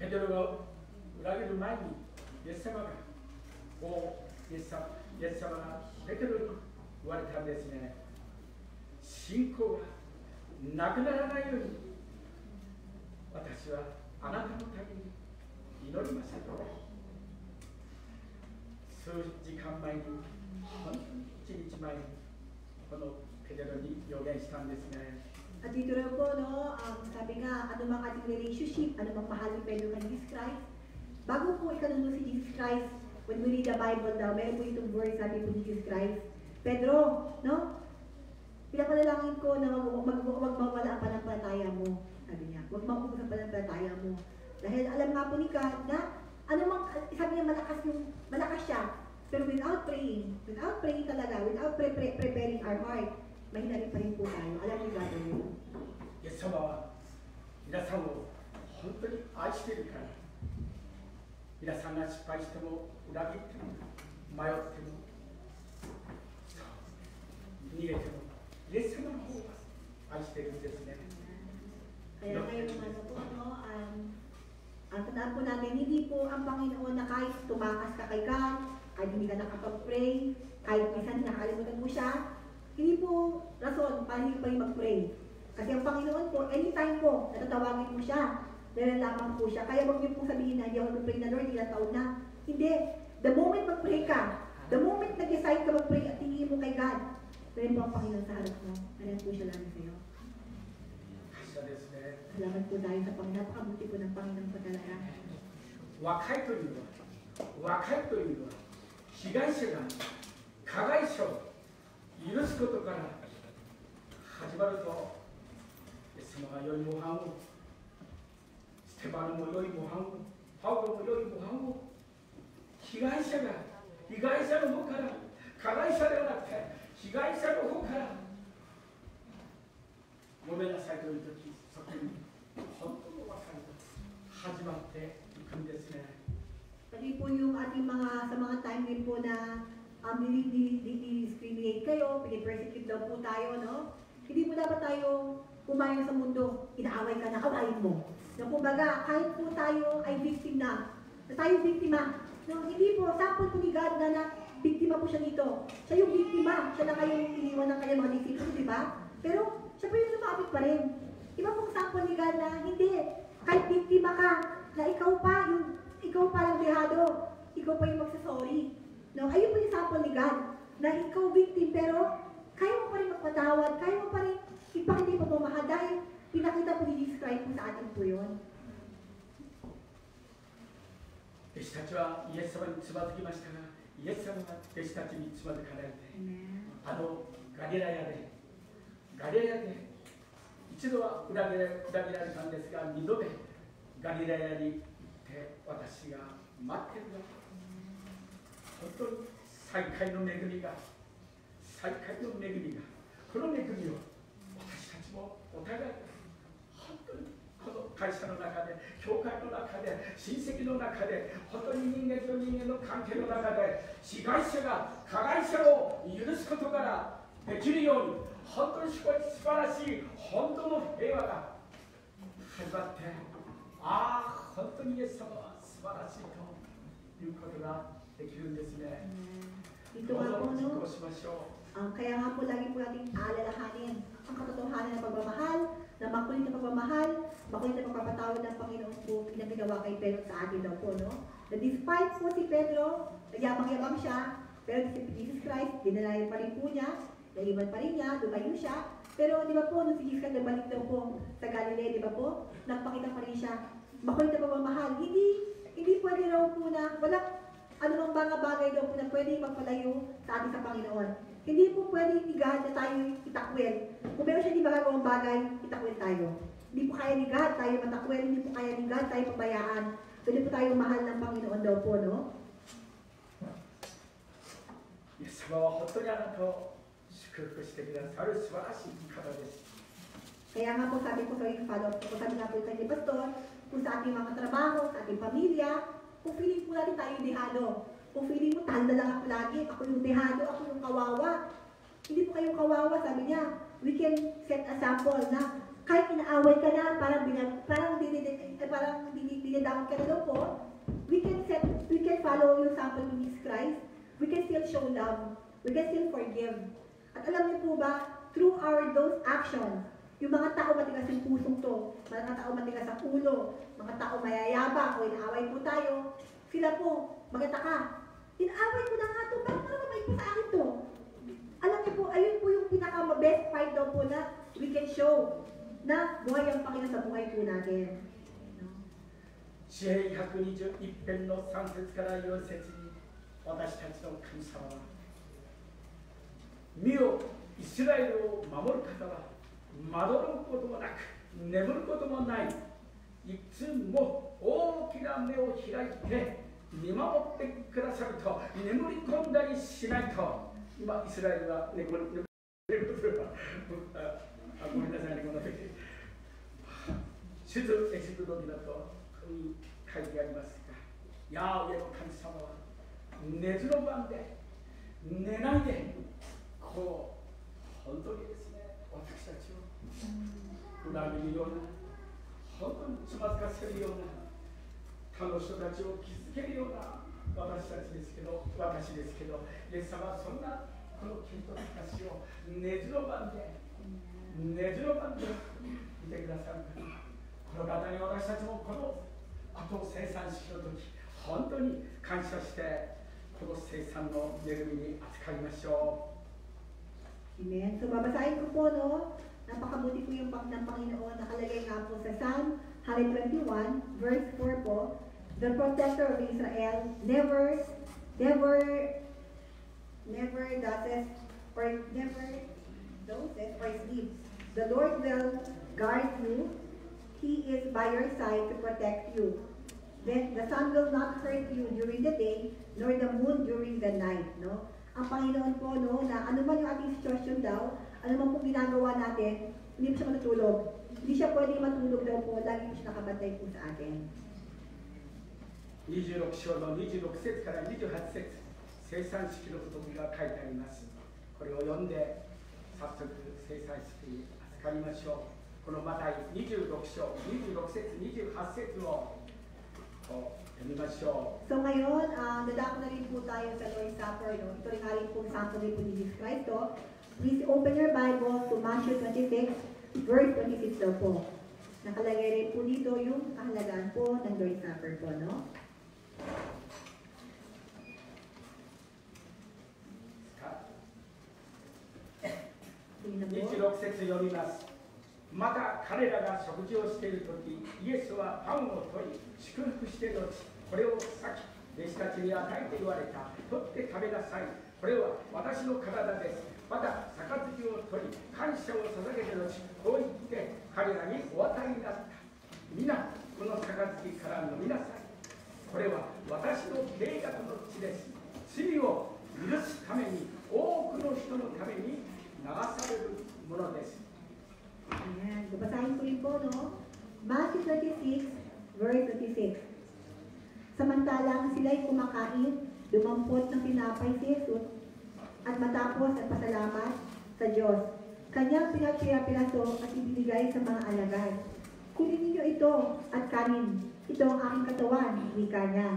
Pedroが裏切る前に、イエス様がペテロに言われたんですね。信仰がなくならないように、私はあなたのために祈りました。数時間前に、本当に1日前に、このペテロに予言したんですね。At dito rin po, no, sabi nga, ano mang ating relationship, ano mang mahal ni Pedro kay Jesus Christ, bago po ikanunod si Jesus Christ, when we read the Bible daw, meron po itong verse, sabi po ni Jesus Christ, Pedro, no, pinapanalangin ko na wag mawala ang panampalataya mo, sabi niya, wag maubos ang panampalataya mo. Dahil alam nga po ni God na, ano mang, sabi niya, malakas siya, pero without praying talaga, without preparing our heart, mahina rin pa rin po tayo. Alam niyo gagawin yun. イエス様は皆さんを本当に愛しているから、皆さんが失敗しても裏切っても迷っても逃げてもイエス様の方が愛しているんですね。Kaya ngayon naman po, no, ang tandaan po natin, hindi po ang Panginoon na kahit tumakas ka kay God, kahit hindi ka nakapag-pray, kahit minsan nakalimutan mo siya, hindi po rason para hindi pa rin mag-pray. Kasi ang Panginoon po, anytime po, natatawagin mo siya, nalalaman po siya. Kaya huwag niyo po sabihin na hindi ako mag-pray na Lord, ilang taon na. Hindi. The moment mag-pray ka, the moment nag-decide ka mag-pray at tingin mo kay God, rin po ang Panginoon sa harap mo. Alam po siya lang sa'yo. Salamat po tayo sa Panginoon. Napakabuti po ng Panginoon pa talaga. 若いというのは被害者が加害者を許すことから始まると、イエス様が良い模範を、ステパノも良い模範を、パウロも良い模範を、被害者の方から、加害者ではなくて、被害者の方から、ごめんなさいというとき、そこに本当の別れが始まっていくんですね。Pati po yung ating sa mga time din po na discriminate kayo, pinipersecute daw po tayo, no? Hindi po dapat tayo pumayo sa mundo, inaaway ka na, awayin mo. No, kumbaga, kahit po tayo ay victim tayo biktima. No, hindi po, sample po ni God na biktima po siya dito. Siya yung biktima, siya na kayong iniwan ng kanyang mga disipulo, di ba? Pero, siya po yung lumapit pa rin. Iba pong sample ni God na hindi, kahit biktima ka, na ikaw pa lang dehado, ikaw pa yung magsasorry. No, ayun po yung sample ni God, na ikaw victim, pero kaya mo pa rin magpatawad, kaya mo pa rin ipakita yung pagmamahal dahil pinakita po ni Jesus Christ po sa atin po yun. 弟子たちはイエス様につまずきましたが、イエス様が弟子たちにつまずかないで、あのガリラヤで一度は裏切られたんですが、二度目ガリラヤに行って私が待ってるよ。本当に再会の恵みが、この恵みを私たちもお互い本当にこの会社の中で、教会の中で、親戚の中で、本当に人間と人間の関係の中で、被害者が加害者を許すことからできるように、本当に素晴らしい本当の平和が始まって、本当にイエス様は素晴らしいということができるんですね。Ito nga po, no? 実行しましょう。Kaya nga po lagi po natin aalalahanin ang katotohanan ng pagmamahal, na makulit na pagmamahal, makulit na pagpapatawad ng Panginoon po pinaginawa kay Pedro sa atin daw po, no? Na despite po si Pedro, yabang-yabang siya, pero si Jesus Christ, dinalayan pa rin po niya, naiwan pa rin niya, lumayo siya. Pero di ba po, nung si Jesus Christ nagbalik daw po sa Galilee, di ba po, nagpakita pa rin siya, makulit na pagmamahal. Hindi pwede raw po na, walang anumang mga bagay daw po na pwede magpalayo sa atin sa Panginoon. Hindi po pwede ni God na tayo itakwil. Kung meron siya di magagawang bagay, itakwil tayo. Hindi po kaya ni God tayo matakwil, hindi po kaya ni God tayo pabayaan. Pwede po tayo mahal ng Panginoon daw po, no? イエス様は本当にあなたを祝福してくださる素晴らしい方です。 Kaya nga po sabi ko sa yung follow-up ko, sabi nga po sa inyo, Pastor, kung sa ating mga trabaho, sa ating pamilya, kung feeling po natin tayo dehado, kung feeling mo tanda lang ako lagi, ako yung dehado, ako yung kawawa. Hindi po kayong kawawa, sabi niya. We can set a sample na kahit inaaway ka na, parang dinidawag ka na daw po, we can follow yung sample of Jesus Christ. We can still show love. We can still forgive. At alam niyo po ba, through those actions, yung mga tao matigas yung pusong to, mga tao matigas ang ulo, mga tao mayayabang o inaaway po tayo, sila po, magtataka. Inaaway ko na nga ito, bakit naman may po sa akin to? Alam niyo po, ayun po yung pinaka-best part daw po na we can show na buhay ang Panginoon sa buhay po natin. 詩編121編の3節から4節に私たちの神様は見よイスラエルを守る方はまどろむこともなく眠ることもないいつも大きな目を開いて見守ってくださると眠り込んだりしないと今イスラエルが眠ることはごめんなさいねこの時出エジプトにだとここに書いてありますがヤーウェの神様は寝ずの晩で寝ないでこう本当にですね私たちを裏切るような本当につまずかせるような他の人たちを傷つけるような私ですけどイエス様はそんなこの君と私を寝ずの晩で見てくださる方この方に私たちもこの後生産式の時本当に感謝してこの生産の恵みに扱いましょう。Amen. So babasahin ko po, no? Napakabuti po yung ng Panginoon. Nakalagay nga po sa Psalm 121, verse 4 po. The protector of Israel never dozes or sleeps. The Lord will guard you. He is by your side to protect you. Then the sun will not hurt you during the day, nor the moon during the night. No? Ang Panginoon po, no, na ano man yung ating sitwasyon daw, ano man po ginagawa natin, hindi po siya matutulog. Hindi siya pwedeng matulog daw po, lagi po siya nakabantay po sa atin. 26章の26節から28節生産式のことが書いてあります。これを読んで早速生産式に預かりましょう。このマタイ26章26節28節を読みましょう。 So ngayon, dadako na rin po tayo sa Lord's Supper. No? Ito rin nga rin po sample rin po ni Jesus Christ. Please open your Bible to Matthew 26, verse 26 daw po. Nakalagay rin po dito yung kahalagaan po ng Lord's Supper po, no? 26節読みます。また彼らが食事をしているとき、イエスはパンを取り、祝福して後、これをさっき弟子たちに与えて言われた。取って食べなさい。これは私の体です。また杯を取り感謝を捧げてのち、こう言って彼らにお与えになった。皆この杯から飲みなさい。これは私の契約の血です。罪を許すために、多くの人のために流されるものです。Ayan. Babasahin ko rin po, no? Matthew 26, verse 26. Samantalang sila'y kumakain, dumampot ng tinapay si Jesus, at matapos at pasalamat sa Diyos. Kanyang pinagpira-piraso at ibinigay sa mga alagad. Kunin ninyo ito at kanin. Ito ang aking katawan, wika niya.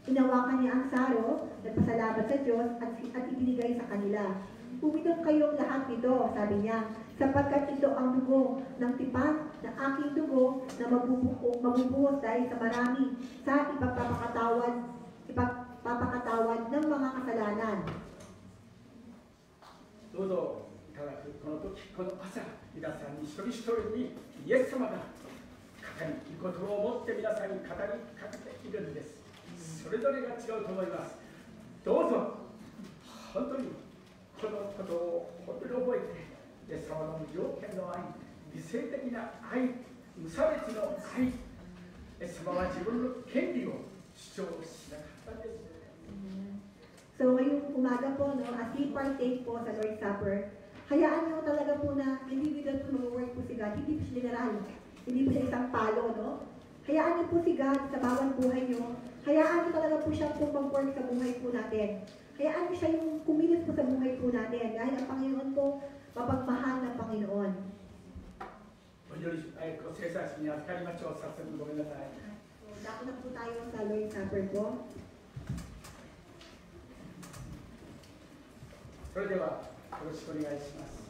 Inawakan niya ang saro, nagpasalamat sa Diyos at ibinigay sa kanila. Uminom kayong lahat nito, sabi niya, sapagkat ito ang dugo ng tipan na aking dugo na mabubuhos dahil sa marami sa ipagpapakatawad ng mga kasalanan. どうぞいただくこの時、この朝、皆さんに一人一人にイエス様が語り、御言葉を持って皆さんに語りかけているんです。それぞれが違うと思います。どうぞ本当にこのことを本当に覚えて、イエス様の無条件の愛、理性的な愛、無差別の愛、イエス様は自分の権利を主張しなかったんです。So ngayong umaga po, no, as we partake po sa Lord's Supper, hayaan niyo talaga po na individual po mag-work po si God, hindi po siya general, hindi po siya isang palo, no? Hayaan niyo po si God sa bawat buhay niyo, hayaan niyo talaga po siya po mag-work sa buhay po natin. Hayaan niyo siya yung kumilos po sa buhay po natin, dahil ang Panginoon po, mapagmahal ng Panginoon. お祈りご聖祭式に預かりましょう。早速ごめんなさい。 So, dako na po tayo sa Lord's Supper po. それではよろしくお願いします。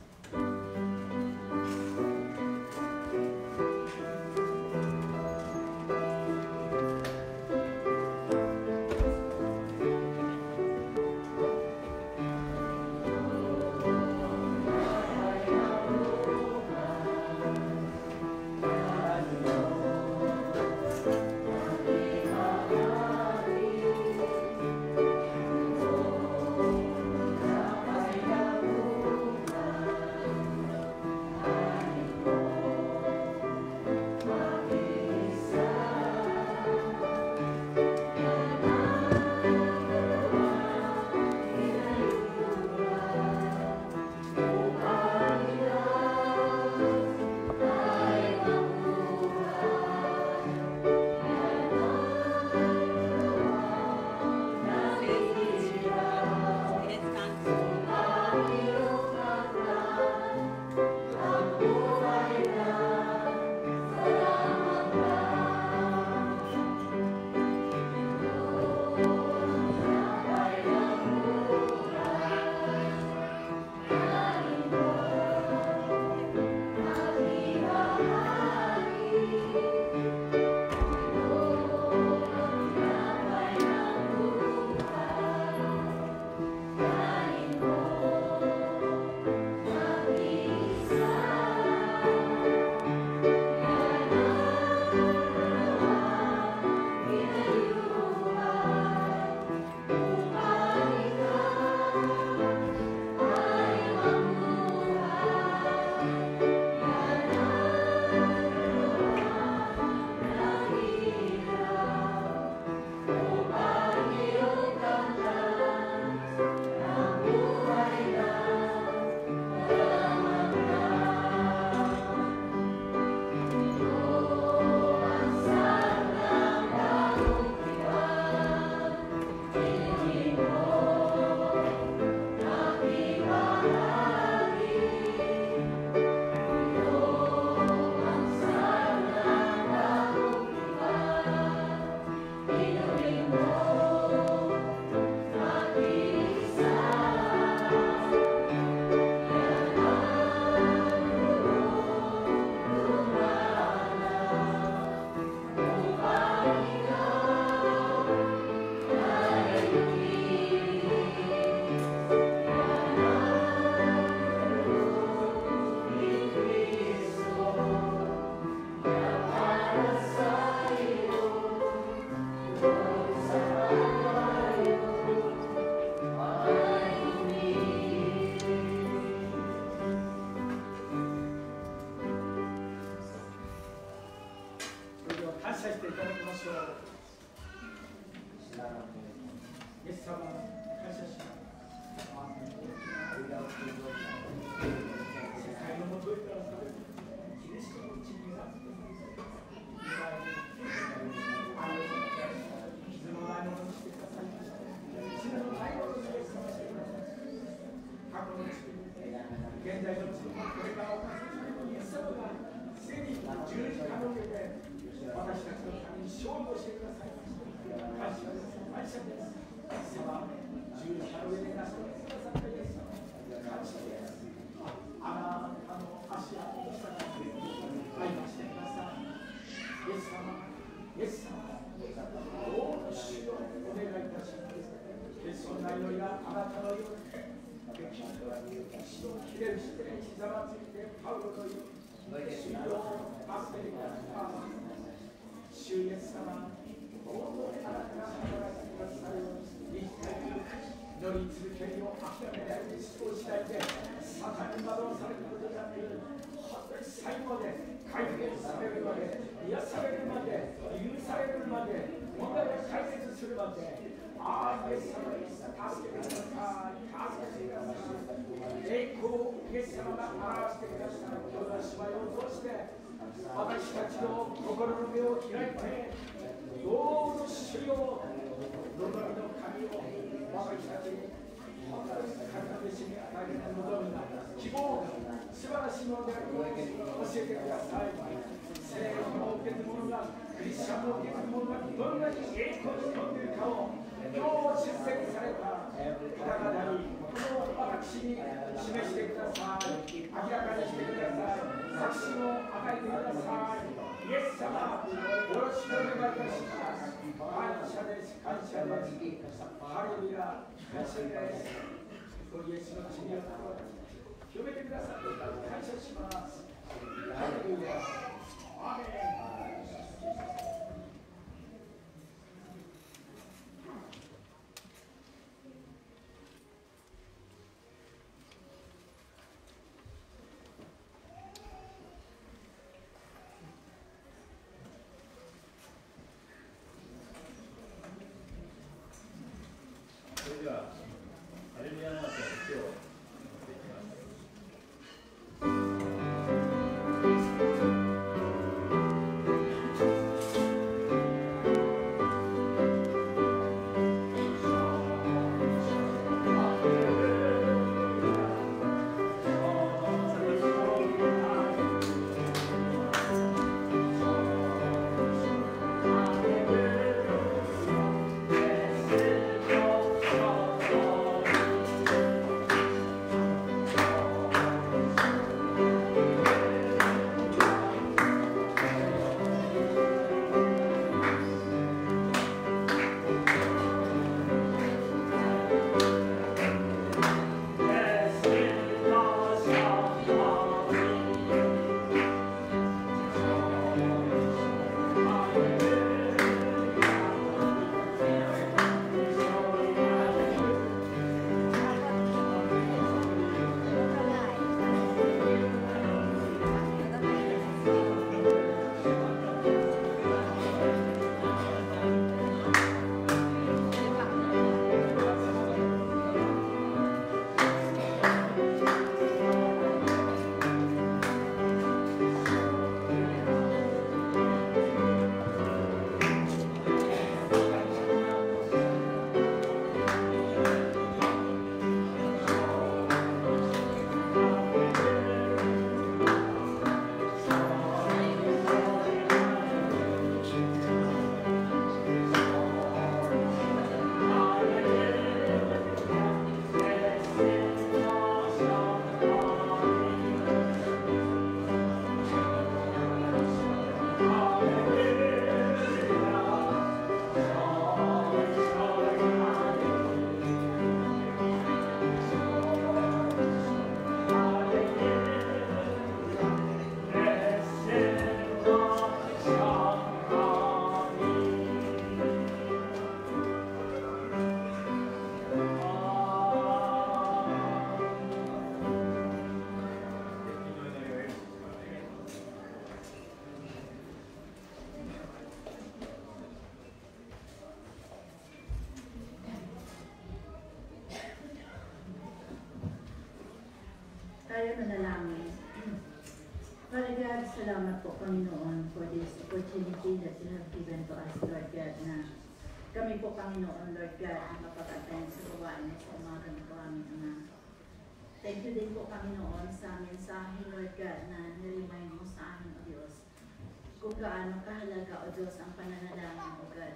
現在の地もこれからおかせするイエス様がすでに十字架の上で私たちのために勝利をしてくださいました。感謝です。感謝です。イエス様、十字架の上で成し遂げてくださったイエス様、感謝です。あなたの足跡をしたから愛をしてください。イエス様、イエス様、どうぞ主をお願いいたします。そんな祈りがあなたのようにできる主をきれいしてひざまずいてパウロのように主を助けてください。主イエス様、どうぞあなたが働いてくださるように一体祈り続けるよう諦めないで思考しないでサタンに惑わされることなく本当に最後まで解決されるまで癒されるまで許されるまで問題が解決するまでああイエス様に助けてください。助けてください。栄光をイエス様が表してください。今日の芝居を通して私たちの心の目を開いてどうぞ主よ望みの神を私たちに本当に神の弟子に与える望みが希望が素晴らしいものであることを教えてください。聖霊を受ける者がクリスチャンを受ける者がどんなに栄光に富んでいるかを今日出席された方々にこの私に示してください。明らかにしてください。確信を与えてください。イエス様、よろしくお願いいたします。感謝です。感謝です。ハレルヤ、感謝です。イエスの血によって清めてくださって感謝します。ハレルヤ、アーメン。それではハレルヤの中に手を持っていきます。Tayo manalangin. Father God, salamat po Panginoon for this opportunity that you have given to us, Lord God, na kami po Panginoon, Lord God, ang mapag-attend sa gawain sa umaga na po aming Ama. Thank you din po, Panginoon, sa mensahe, Lord God, na niremind mo sa amin, O Diyos, kung gaano kahalaga, O Diyos, ang pananalangin, O God.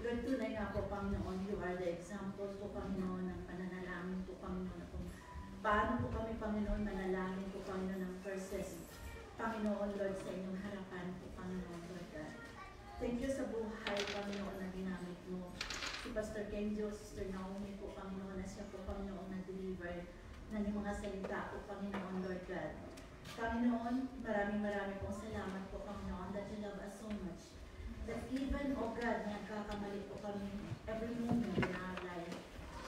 Lord, tunay nga po, Panginoon, you are the example po, Panginoon, ng pananalangin po, Panginoon, kung paano po kami, Panginoon, manalangin po, Panginoon, ng verses, Panginoon, Lord, sa inyong harapan po, Panginoon, Lord God. Thank you sa buhay, Panginoon, na ginamit mo. Si Pastor Kenjo, Sister Naomi po, Panginoon, na siya po, Panginoon, na-deliver ng mga salita po, Panginoon, Lord God. Panginoon, maraming pong salamat po, Panginoon, that you love us so much. That even, O God, nagkakamali po kami every moment in our life.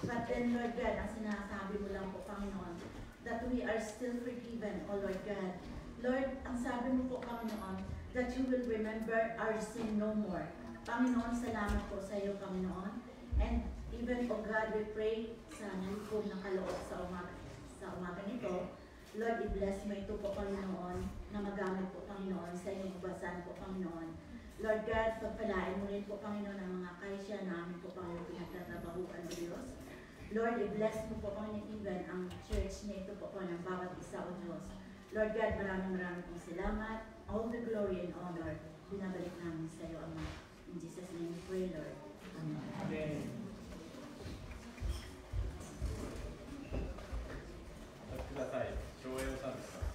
But then, Lord God, ang sinasabi mo lang po, Panginoon, that we are still forgiven, O Lord God. Lord, ang sabi mo po, Panginoon, that you will remember our sin no more. Panginoon, salamat po sa iyo, Panginoon. And even, O God, we pray sa nalipod na kaloob sa umaga nito. Lord, i-bless mo ito po, Panginoon, na magamit po, Panginoon, sa inyong babasan po, Panginoon. Lord God, pagpalain mo rin po, Panginoon, ang mga kaisya namin po, Panginoon, pinagtatabahuan ng Diyos. Lord, i-bless mo po, Panginoon, even ang church na ito po, Panginoon, bawat isa, O Diyos. Lord God, maraming pong salamat. All the glory and honor, binabalik namin sa iyo, Ama. In Jesus' name we pray, Lord. Amen. Amen. ください。翔平さんですか。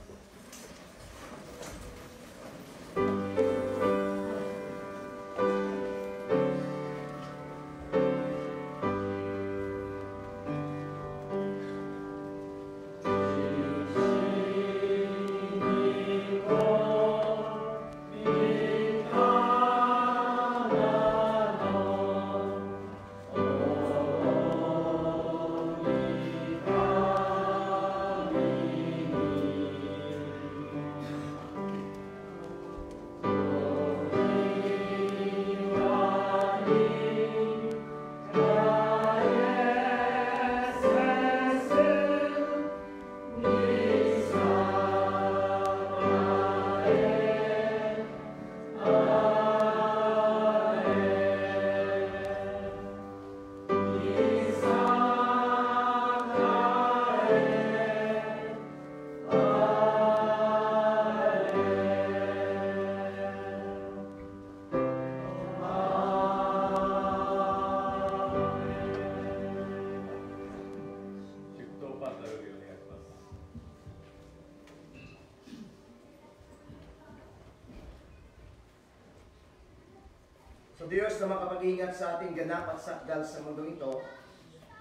So Diyos na makapag-ingat sa ating ganap at sakdal sa mundong ito,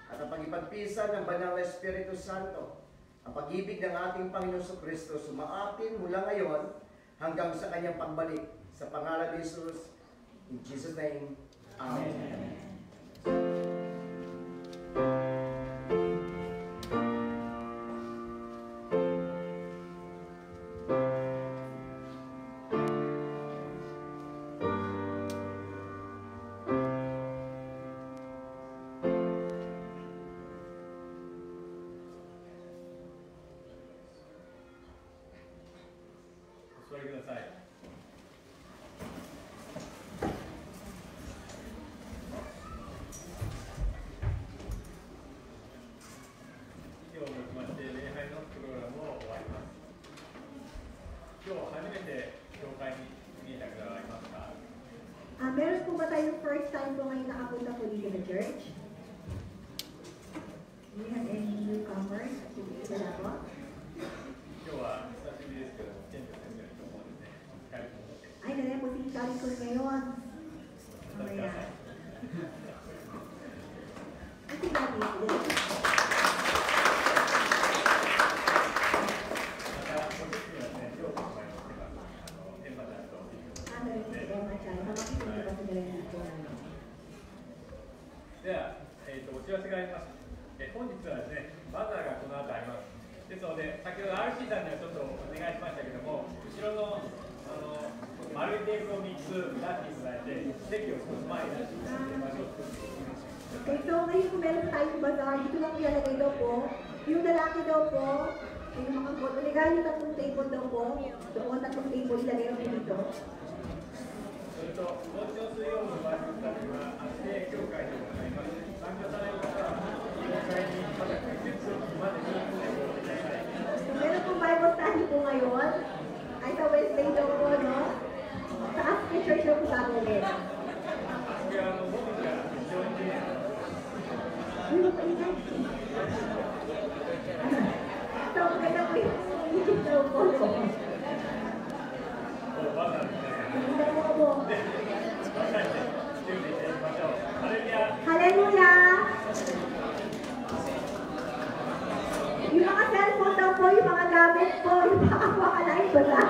at ang pag-ipagpisa ng Banal na Espiritu Santo, ang pag-ibig ng ating Panginoon Kristo sumaatin mula ngayon hanggang sa kanyang pagbalik. Sa pangalan ni Jesus, in Jesus' name, Amen. Meron po ba tayong first time po ngayon nakapunta po dito sa church? Do you have any newcomers? Wala po? Ay, nalaya po si Charlie ko ngayon. Mamaya. Ay, si Daddy.では、お知らせがあります。本日はですね、バザーがこの後あります。ですので、先ほど RC さんにはちょっとお願いしましたけども、後ろの丸いテープを3つ出していただいて、席を少し前に出していただきましょう。Ito, ngayon kung meron tayong bazaar, dito lang ilalagay daw po. Yung lalaki daw po, yung makakot, uligay yung tatlong table daw po. Doon, tatlong table ilagay daw po dito. それと、もう一つ用の場所たちは、聖教会でございます。参加される方は、教会にまだ直接までにお願い So, maganda po yung isip daw po. Hallelujah! Yung mga cellphone daw po, yung mga gamit po, yung mga live ba